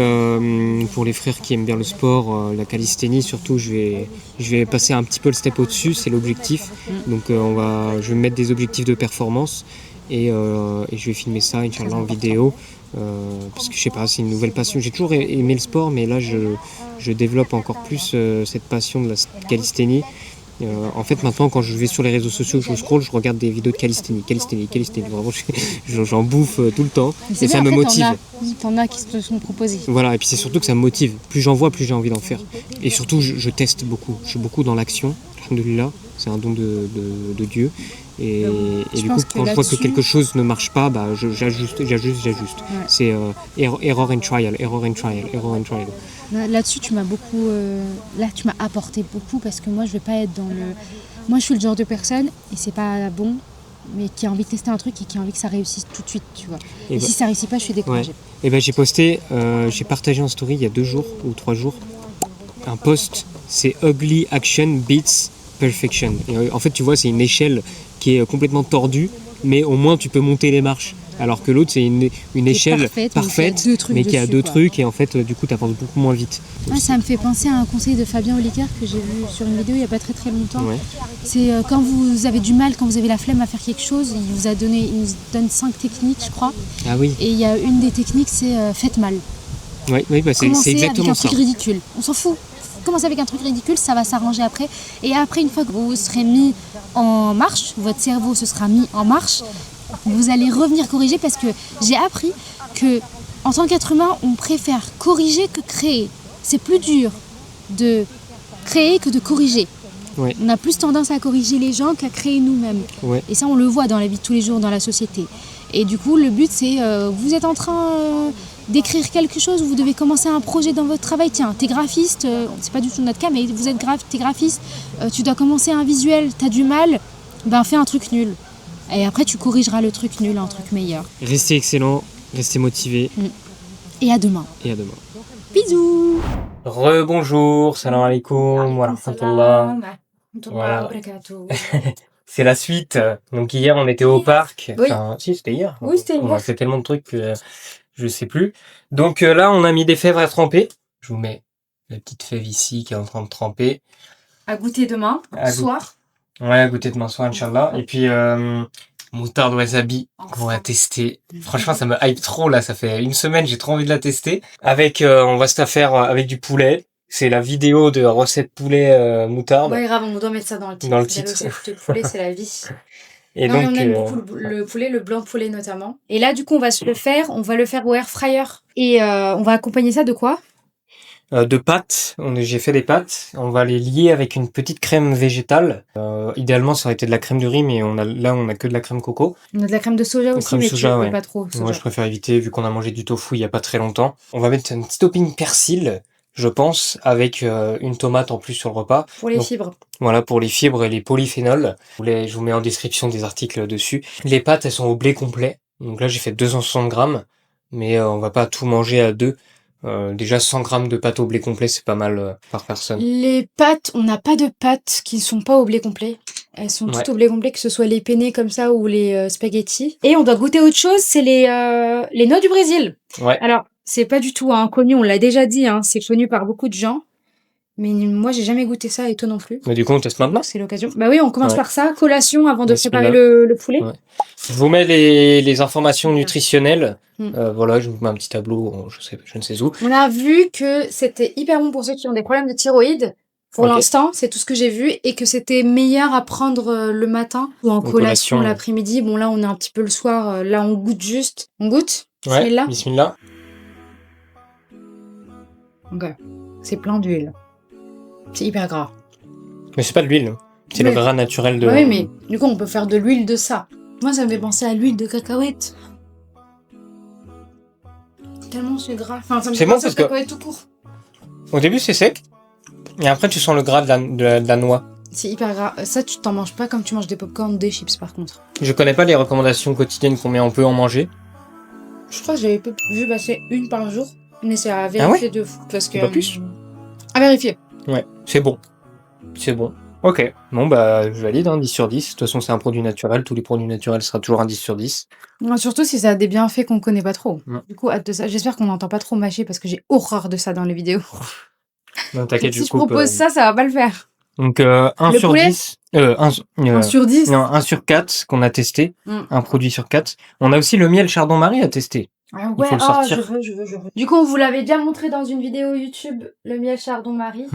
pour les frères qui aiment bien le sport, la calisthénie surtout, je vais passer un petit peu le step au-dessus, c'est l'objectif. Donc je vais mettre des objectifs de performance et je vais filmer ça, Inch'Allah, en vidéo. Parce que je sais pas, c'est une nouvelle passion. J'ai toujours aimé le sport, mais là je développe encore plus cette passion de la calisthénie. En fait, maintenant, quand je vais sur les réseaux sociaux, je scrolle, je regarde des vidéos de calisthénie. Vraiment, j'en bouffe tout le temps. Et ça me motive. T'en as qui se sont proposés. Voilà, et puis c'est surtout que ça me motive. Plus j'en vois, plus j'ai envie d'en faire. Et surtout, je teste beaucoup. Je suis beaucoup dans l'action. Alhamdoulilah, c'est un don de Dieu. Et du coup, quand je vois que quelque chose ne marche pas, j'ajuste. Ouais. C'est error and trial. Là-dessus, tu m'as beaucoup. Là, tu m'as apporté beaucoup parce que moi, je vais pas être dans le. Moi, je suis le genre de personne, et c'est pas bon, mais qui a envie de tester un truc et qui a envie que ça réussisse tout de suite, tu vois. Et si ça réussit pas, je suis découragée. Ouais. Et j'ai partagé en story il y a 2 jours ou 3 jours un post, c'est Ugly Action Beats Perfection. Et en fait, tu vois, c'est une échelle qui est complètement tordue, mais au moins tu peux monter les marches. Alors que l'autre, c'est une échelle parfaite, mais qui a 2 trucs, et en fait, du coup, tu avances beaucoup moins vite. Ouais, ça me fait penser à un conseil de Fabien Olicard que j'ai vu sur une vidéo il n'y a pas très très longtemps. Ouais. C'est quand vous avez du mal, quand vous avez la flemme à faire quelque chose, il nous donne 5 techniques, je crois. Ah oui. Et il y a une des techniques, c'est faites mal. Oui, c'est exactement ça. Commencez avec un truc ridicule. On s'en fout. Commencez avec un truc ridicule, ça va s'arranger après. Et après, une fois que vous serez mis en marche, votre cerveau se sera mis en marche, vous allez revenir corriger, parce que j'ai appris que en tant qu'être humain, on préfère corriger que créer. C'est plus dur de créer que de corriger. Ouais. On a plus tendance à corriger les gens qu'à créer nous-mêmes. Ouais. Et ça, on le voit dans la vie de tous les jours, dans la société. Et du coup, le but, c'est vous êtes en train d'écrire quelque chose, vous devez commencer un projet dans votre travail. Tiens, t'es graphiste, c'est pas du tout notre cas, mais t'es graphiste, tu dois commencer un visuel, t'as du mal, fais un truc nul. Et après, tu corrigeras le truc nul, un truc meilleur. Restez excellent, restez motivé. Et à demain. Et à demain. Bisous. Rebonjour, salam alaikum, wa rahmatullah. Voilà. C'est la suite. Donc hier, on était au parc. Oui. Enfin, si, c'était hier. Oui, c'était On hier. a fait tellement de trucs que je sais plus. Donc là, on a mis des fèves à tremper. Je vous mets la petite fève ici qui est en train de tremper. À goûter demain, soir. Ouais, à goûter demain soir, Inch'Allah. Et puis, moutarde wasabi qu'on va tester. Franchement, ça me hype trop, là. Ça fait une semaine, j'ai trop envie de la tester. Avec, on va se la faire avec du poulet. C'est la vidéo de recette poulet moutarde. Ouais, grave, on doit mettre ça dans le titre. Dans le titre. La recette de poulet, c'est la vie. Et non, donc, on aime beaucoup le poulet, le blanc de poulet notamment. Et là, du coup, on va le faire au air fryer. Et on va accompagner ça de quoi? De pâtes. J'ai fait des pâtes. On va les lier avec une petite crème végétale. Idéalement, ça aurait été de la crème de riz, mais on a que de la crème coco. On a de la crème de soja aussi, crème mais soja, tu ouais. peux pas trop. Soja. Moi, je préfère éviter, vu qu'on a mangé du tofu il y a pas très longtemps. On va mettre un petit topping persil, je pense, avec une tomate en plus sur le repas. Pour les fibres. Voilà, pour les fibres et les polyphénols. Je vous mets en description des articles dessus. Les pâtes, elles sont au blé complet. Donc là, j'ai fait 260 grammes, mais on va pas tout manger à deux. Déjà 100 grammes de pâtes au blé complet, c'est pas mal par personne. Les pâtes, on n'a pas de pâtes qui ne sont pas au blé complet. Elles sont toutes au blé complet, que ce soit les penne comme ça ou les spaghettis. Et on doit goûter autre chose, c'est les noix du Brésil. Ouais. Alors, c'est pas du tout connu, on l'a déjà dit, c'est connu par beaucoup de gens. Mais moi, j'ai jamais goûté ça et toi non plus. Mais du coup, on teste maintenant. C'est l'occasion. Bah oui, on commence par ça, collation avant de Bismillah. préparer le poulet. Ouais. Je vous mets les informations nutritionnelles. Voilà, je vous mets un petit tableau, je ne sais où. On a vu que c'était hyper bon pour ceux qui ont des problèmes de thyroïde. Pour l'instant, c'est tout ce que j'ai vu. Et que c'était meilleur à prendre le matin ou en collation l'après-midi. Bon, là, on est un petit peu le soir. Là, on goûte juste. On goûte? Ouais, Bismillah. bismillah. Ok. C'est plein d'huile. C'est hyper gras. Mais c'est pas de l'huile. C'est le gras naturel de... Oui, mais du coup, on peut faire de l'huile de ça. Moi, ça me fait penser à l'huile de cacahuète. Tellement c'est gras. Enfin, ça me fait penser à cacahuète tout court. Au début, c'est sec. Et après, tu sens le gras de la noix. C'est hyper gras. Ça, tu t'en manges pas comme tu manges des popcorn, des chips, par contre. Je connais pas les recommandations quotidiennes combien on peut en manger. Je crois que j'avais vu passer une par jour. Mais c'est à vérifier de fou. Parce que... Pas plus. À vérifier. Ouais, c'est bon. C'est bon. Ok. Bon, bah, je valide, 10 sur 10. De toute façon, c'est un produit naturel. Tous les produits naturels sera toujours un 10 sur 10. Non, surtout si ça a des bienfaits qu'on connaît pas trop. Du coup, hâte de ça. J'espère qu'on n'entend pas trop mâcher parce que j'ai horreur de ça dans les vidéos. Non, t'inquiète, si je propose ça va pas le faire. Donc, 1 sur 10. 1 sur 10. Non, 1 sur 4 qu'on a testé. Un produit sur 4. On a aussi le miel Chardon-Marie à tester. Ah ouais, je veux. Du coup, on vous l'avait déjà montré dans une vidéo YouTube, le miel Chardon-Marie.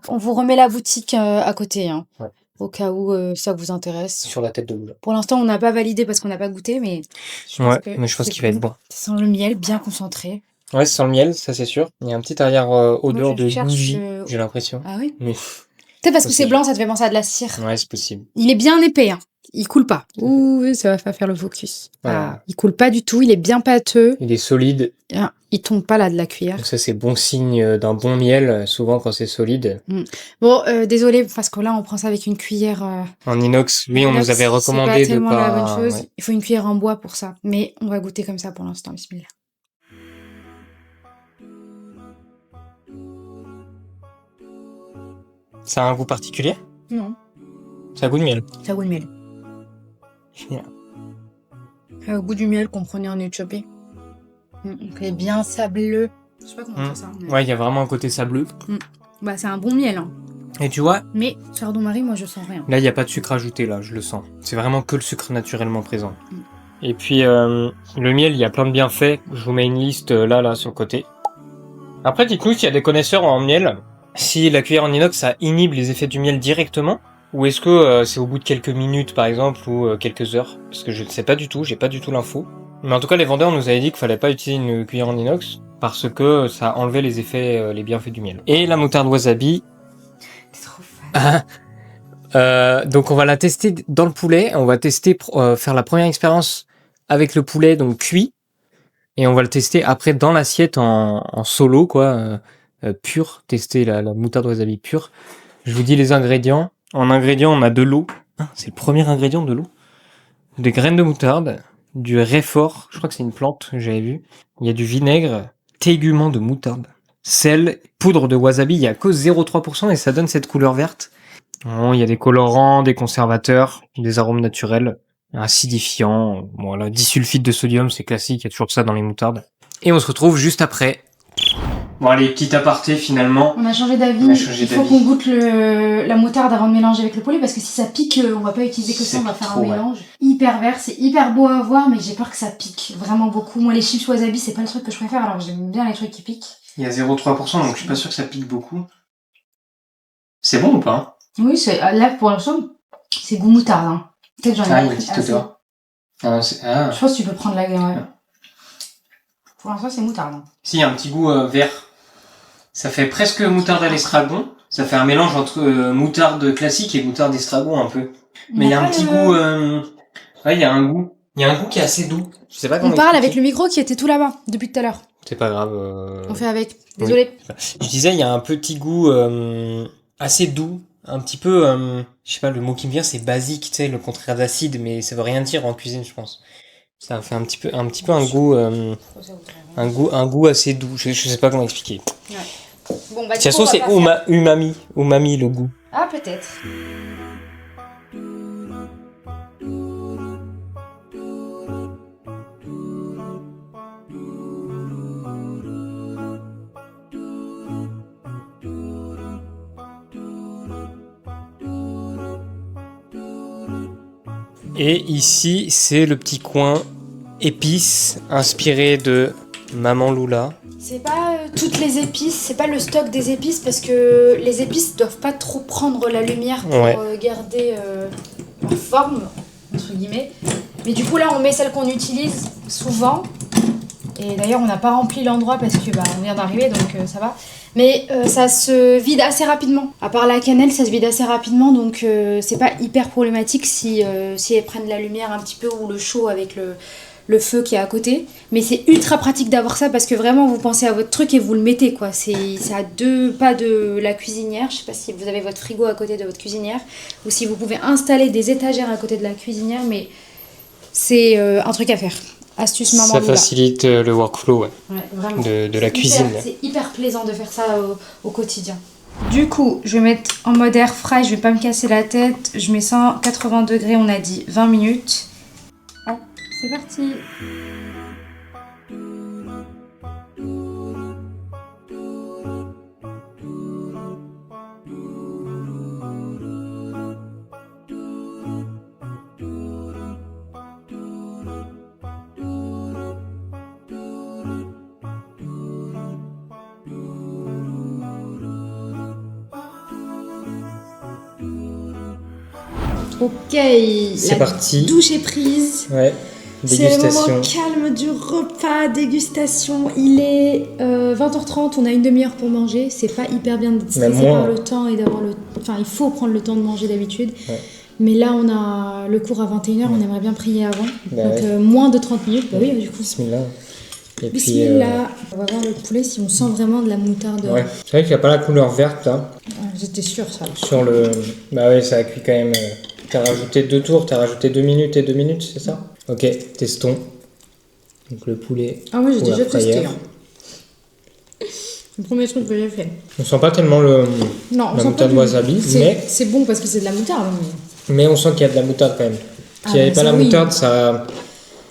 On vous remet la boutique à côté, ouais. Au cas où ça vous intéresse. Sur la tête de boule. Pour l'instant, on n'a pas validé parce qu'on n'a pas goûté, mais je pense qu'il va être bon. Ça sent le miel bien concentré. Ouais, ça sent le miel, ça c'est sûr. Il y a un petit arrière odeur de bougie, j'ai l'impression. Ah oui? Mais... Peut-être parce que c'est blanc, ça te fait penser à de la cire. Ouais, c'est possible. Il est bien épais, Il coule pas. Ouh, ça va pas faire le focus. Ah, il coule pas du tout, il est bien pâteux. Il est solide. Il tombe pas là de la cuillère. Donc ça, c'est bon signe d'un bon miel, souvent quand c'est solide. Bon, désolé, parce que là, on prend ça avec une cuillère... En inox. Oui, on nous avait recommandé de pas... la bonne chose. Ouais. Il faut une cuillère en bois pour ça. Mais on va goûter comme ça pour l'instant, bismillah. Ça a un goût particulier? Non. Ça a goût de miel. Ça a goût de miel. Yeah. Ça a le goût du miel qu'on prenait en Éthiopie. C'est bien sableux. Je sais pas comment on fait ça. Mais... Ouais, il y a vraiment un côté sableux. Bah, c'est un bon miel. Et tu vois? Mais Chardon-Marie, moi, je sens rien. Là, il n'y a pas de sucre ajouté, là, je le sens. C'est vraiment que le sucre naturellement présent. Et puis, le miel, il y a plein de bienfaits. Je vous mets une liste là, sur le côté. Après, dites-nous s'il y a des connaisseurs en miel. Si la cuillère en inox, ça inhibe les effets du miel directement, ou est-ce que c'est au bout de quelques minutes, par exemple, ou quelques heures? Parce que je ne sais pas du tout, j'ai pas du tout l'info. Mais en tout cas, les vendeurs nous avaient dit qu'il fallait pas utiliser une cuillère en inox, parce que ça enlevait les effets, les bienfaits du miel. Et la moutarde wasabi... T'es trop fan. Donc on va la tester dans le poulet, on va tester, faire la première expérience avec le poulet, donc cuit, et on va le tester après dans l'assiette en solo, quoi, pur, tester la moutarde wasabi pure. Je vous dis les ingrédients. En ingrédients, on a de l'eau. C'est le premier ingrédient, de l'eau. Des graines de moutarde, du réfort, je crois que c'est une plante, j'avais vu. Il y a du vinaigre, tégument de moutarde, sel, poudre de wasabi, il y a que 0,3% et ça donne cette couleur verte. Bon, il y a des colorants, des conservateurs, des arômes naturels, acidifiants, voilà, disulfite de sodium, c'est classique, il y a toujours ça dans les moutardes. Et on se retrouve juste après. Bon allez, petit aparté finalement. On a changé d'avis. Il faut qu'on goûte la moutarde avant de mélanger avec le poulet parce que si ça pique, on va pas utiliser que ça, on va faire un mélange. Hyper vert, c'est hyper beau à voir, mais j'ai peur que ça pique vraiment beaucoup. Moi les chips wasabi, c'est pas le truc que je préfère, alors j'aime bien les trucs qui piquent. Il y a 0,3%, donc je suis pas sûr que ça pique beaucoup. C'est bon ou pas? Oui, là pour l'instant, c'est goût moutarde. Hein. Peut-être j'en ai une petite odeur. Je pense que tu peux prendre la gamme. Ouais. Pour l'instant, c'est moutarde. Hein. Si, il y a un petit goût vert. Ça fait presque moutarde à l'estragon. Ça fait un mélange entre moutarde classique et moutarde d'estragon un peu. Mais il y a un petit goût... Ouais, il y a un goût. Il y a un goût qui est assez doux. Je sais pas comment on parle avec le micro qui était tout là-bas depuis tout à l'heure. C'est pas grave. On fait avec. Désolé. Oui. Je disais, il y a un petit goût assez doux. Un petit peu... je sais pas, le mot qui me vient, c'est basique, tu sais, le contraire d'acide, mais ça veut rien dire en cuisine, je pense. Ça fait un petit peu un goût... un goût assez doux. Je sais pas comment expliquer. Ouais. Bon, bah, de toute façon, c'est umami. Umami, le goût. Ah, peut-être. Et ici, c'est le petit coin épices inspiré de Maman Loula. C'est pas toutes les épices, c'est pas le stock des épices parce que les épices doivent pas trop prendre la lumière pour garder la forme, entre guillemets. Mais du coup là on met celles qu'on utilise souvent. Et d'ailleurs on n'a pas rempli l'endroit parce que on vient d'arriver donc ça va. Mais ça se vide assez rapidement. À part la cannelle, ça se vide assez rapidement donc c'est pas hyper problématique si elles prennent la lumière un petit peu ou le chaud avec le feu qui est à côté, mais c'est ultra pratique d'avoir ça parce que vraiment vous pensez à votre truc et vous le mettez quoi. C'est à 2 pas de la cuisinière. Je sais pas si vous avez votre frigo à côté de votre cuisinière ou si vous pouvez installer des étagères à côté de la cuisinière, mais c'est un truc à faire. Astuce Maman Loula. Ça facilite le workflow vraiment. de la cuisine. C'est hyper plaisant de faire ça au quotidien. Du coup, je vais mettre en mode air fry, je vais pas me casser la tête. Je mets 180 degrés, on a dit 20 minutes. C'est parti. Ok, c'est parti. Douche est prise. Ouais. C'est le moment calme du repas, dégustation. Il est 20h30, on a une demi-heure pour manger. C'est pas hyper bien de stresser par le temps et d'avoir le... Enfin, il faut prendre le temps de manger d'habitude. Ouais. Mais là, on a le cours à 21h, on aimerait bien prier avant. Donc moins de 30 minutes. Bah oui, du coup. Bismillah. Et Bismillah. On va voir le poulet si on sent vraiment de la moutarde. Ouais. C'est vrai qu'il n'y a pas la couleur verte là. J'étais sûre ça. Sur le... Bah oui, ça a cuit quand même... T'as rajouté 2 tours, t'as rajouté 2 minutes et 2 minutes, c'est ça? Ok, testons. Donc le poulet. Ah oui, j'ai déjà testé. Hein. Le premier truc que j'ai fait. On sent pas tellement la moutarde wasabi, mais... C'est bon parce que c'est de la moutarde. Mais on sent qu'il y a de la moutarde quand même. S'il n'y avait pas la moutarde, ça...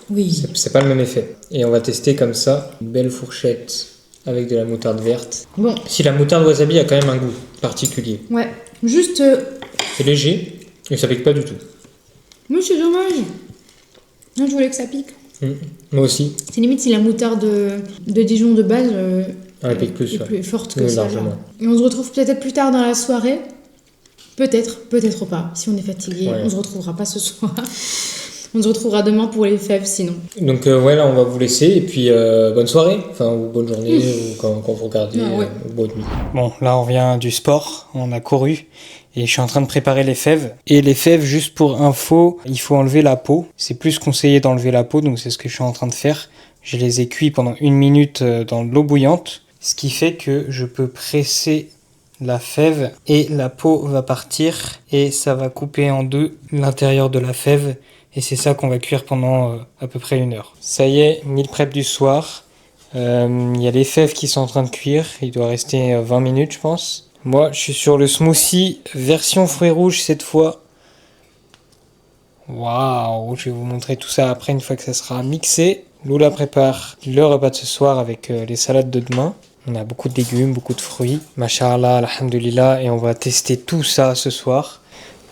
Oui. C'est pas le même effet. Et on va tester comme ça, une belle fourchette avec de la moutarde verte. Bon. Si la moutarde wasabi a quand même un goût particulier. Ouais, juste... C'est léger. Et ça pique pas du tout. Mais c'est dommage. Non, je voulais que ça pique. Moi aussi. C'est limite si la moutarde de Dijon de base elle pique plus, est plus forte que ça. Largement. Et on se retrouve peut-être plus tard dans la soirée. Peut-être pas. Si on est fatigué, on se retrouvera pas ce soir. On se retrouvera demain pour les fèves sinon. Donc là on va vous laisser et puis bonne soirée, ou bonne journée ou quand vous regardez ou bonne nuit. Bon, là on revient du sport, on a couru. Et je suis en train de préparer les fèves. Et les fèves, juste pour info, il faut enlever la peau. C'est plus conseillé d'enlever la peau, donc c'est ce que je suis en train de faire. Je les ai cuits pendant 1 minute dans de l'eau bouillante. Ce qui fait que je peux presser la fève et la peau va partir. Et ça va couper en deux l'intérieur de la fève. Et c'est ça qu'on va cuire pendant à peu près 1 heure. Ça y est, meal prep du soir. Il y a les fèves qui sont en train de cuire. Il doit rester 20 minutes, je pense. Moi, je suis sur le smoothie version fruits rouges cette fois. Waouh, je vais vous montrer tout ça après une fois que ça sera mixé. Loula prépare le repas de ce soir avec les salades de demain. On a beaucoup de légumes, beaucoup de fruits. Masha'Allah, alhamdulillah. Et on va tester tout ça ce soir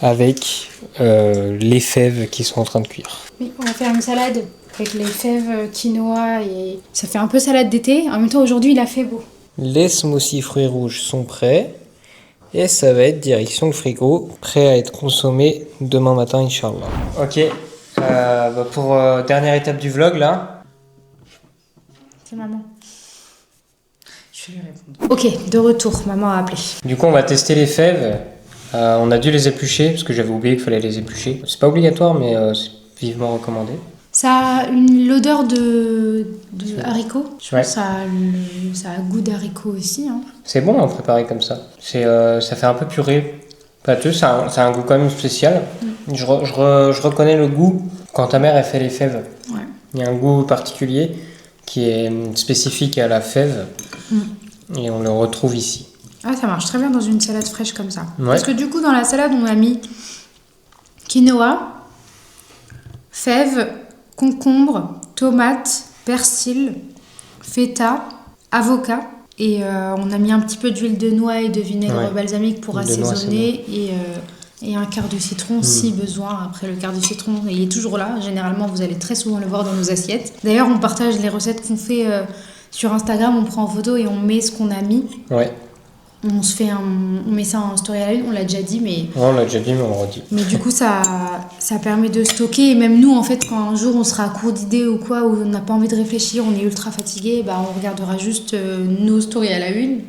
avec les fèves qui sont en train de cuire. Oui, on va faire une salade avec les fèves, quinoa et ça fait un peu salade d'été. En même temps, aujourd'hui, il a fait beau. Les smoothies fruits rouges sont prêts. Et ça va être direction le frigo, prêt à être consommé demain matin, Inch'Allah. Ok, pour dernière étape du vlog là. C'est maman. Je vais lui répondre. Ok, de retour, maman a appelé. Du coup, on va tester les fèves. On a dû les éplucher parce que j'avais oublié qu'il fallait les éplucher. C'est pas obligatoire, mais c'est vivement recommandé. Ça a l'odeur de haricot. Ouais. Ça a un goût d'haricot aussi. Hein. C'est bon à préparer comme ça. Ça fait un peu purée pâteuse, ça a un goût quand même spécial. Je reconnais le goût quand ta mère elle fait les fèves. Ouais. Il y a un goût particulier qui est spécifique à la fève et on le retrouve ici. Ah, ça marche très bien dans une salade fraîche comme ça. Ouais. Parce que du coup, dans la salade, on a mis quinoa, fèves, concombre, tomate, persil, feta, avocat. Et on a mis un petit peu d'huile de noix et de vinaigre balsamique pour assaisonner. Et un quart de citron si besoin. Après, le quart de citron, il est toujours là. Généralement, vous allez très souvent le voir dans nos assiettes. D'ailleurs, on partage les recettes qu'on fait sur Instagram. On prend en photo et on met ce qu'on a mis. Ouais. On met ça en story à la une, on l'a déjà dit, mais... Ouais, on l'a déjà dit, mais on le redit. Mais du coup, ça permet de stocker. Et même nous, en fait, quand un jour on sera à court d'idées ou quoi, ou on n'a pas envie de réfléchir, on est ultra fatigué, bah, on regardera juste nos stories à la une.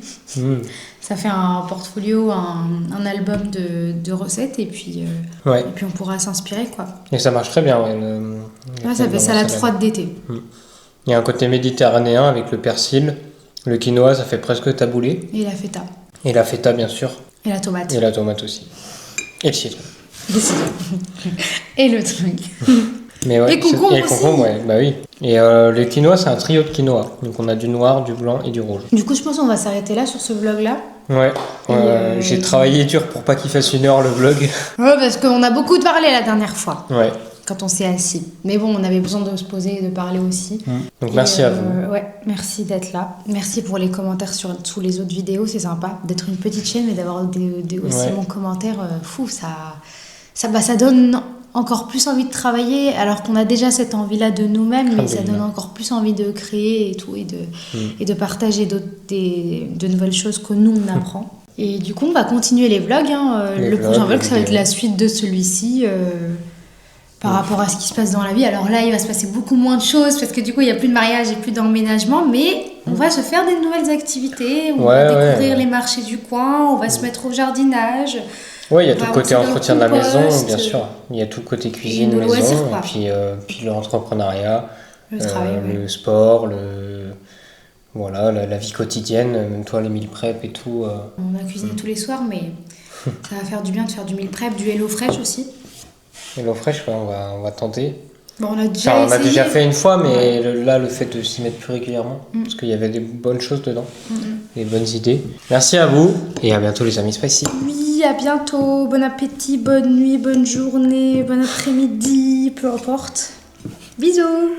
Ça fait un portfolio, un album de recettes, et puis on pourra s'inspirer, quoi. Et ça marche très bien, ouais. Ça fait salade froide d'été. Il y a un côté méditerranéen avec le persil. Le quinoa, ça fait presque taboulé. Et la feta. Et la feta, bien sûr. Et la tomate. Et la tomate aussi. Et le citron. Et le truc. Mais ouais, et concombre et le concombre, ouais, bah oui. Et le quinoa, c'est un trio de quinoa. Donc on a du noir, du blanc et du rouge. Du coup, je pense qu'on va s'arrêter là sur ce vlog-là. Ouais, j'ai travaillé dur pour pas qu'il fasse 1 heure le vlog. Ouais, parce qu'on a beaucoup parlé la dernière fois. Ouais. Quand on s'est assis. Mais bon, on avait besoin de se poser et de parler aussi. Donc merci à vous. Ouais, merci d'être là. Merci pour les commentaires sous les autres vidéos. C'est sympa d'être une petite chaîne, mais d'avoir aussi bons commentaires. Ça donne encore plus envie de travailler, alors qu'on a déjà cette envie-là de nous-mêmes, mais ça donne encore plus envie de créer et tout, et de partager de nouvelles choses que nous, on apprend. Et du coup, on va continuer les vlogs. Le prochain vlog, ça va être la suite de celui-ci. Par rapport à ce qui se passe dans la vie. Alors là, il va se passer beaucoup moins de choses parce que du coup, il n'y a plus de mariage et plus d'emménagement, mais on va se faire des nouvelles activités, on va découvrir les marchés du coin, on va se mettre au jardinage. Oui, il y a tout le côté entretien de la maison, bien sûr. Il y a tout le côté cuisine, maison, loisirs, et puis l'entrepreneuriat, le sport, la vie quotidienne, même toi, les meal prep et tout. On a cuisiné tous les soirs, mais ça va faire du bien de faire du meal prep, du Hello Fresh aussi. Hello Fresh, on va tenter. Bon, on a déjà fait une fois, mais là, le fait de s'y mettre plus régulièrement, parce qu'il y avait des bonnes choses dedans, des bonnes idées. Merci à vous, et à bientôt les amis Spicy. Oui, à bientôt, bon appétit, bonne nuit, bonne journée, bon après-midi, peu importe. Bisous.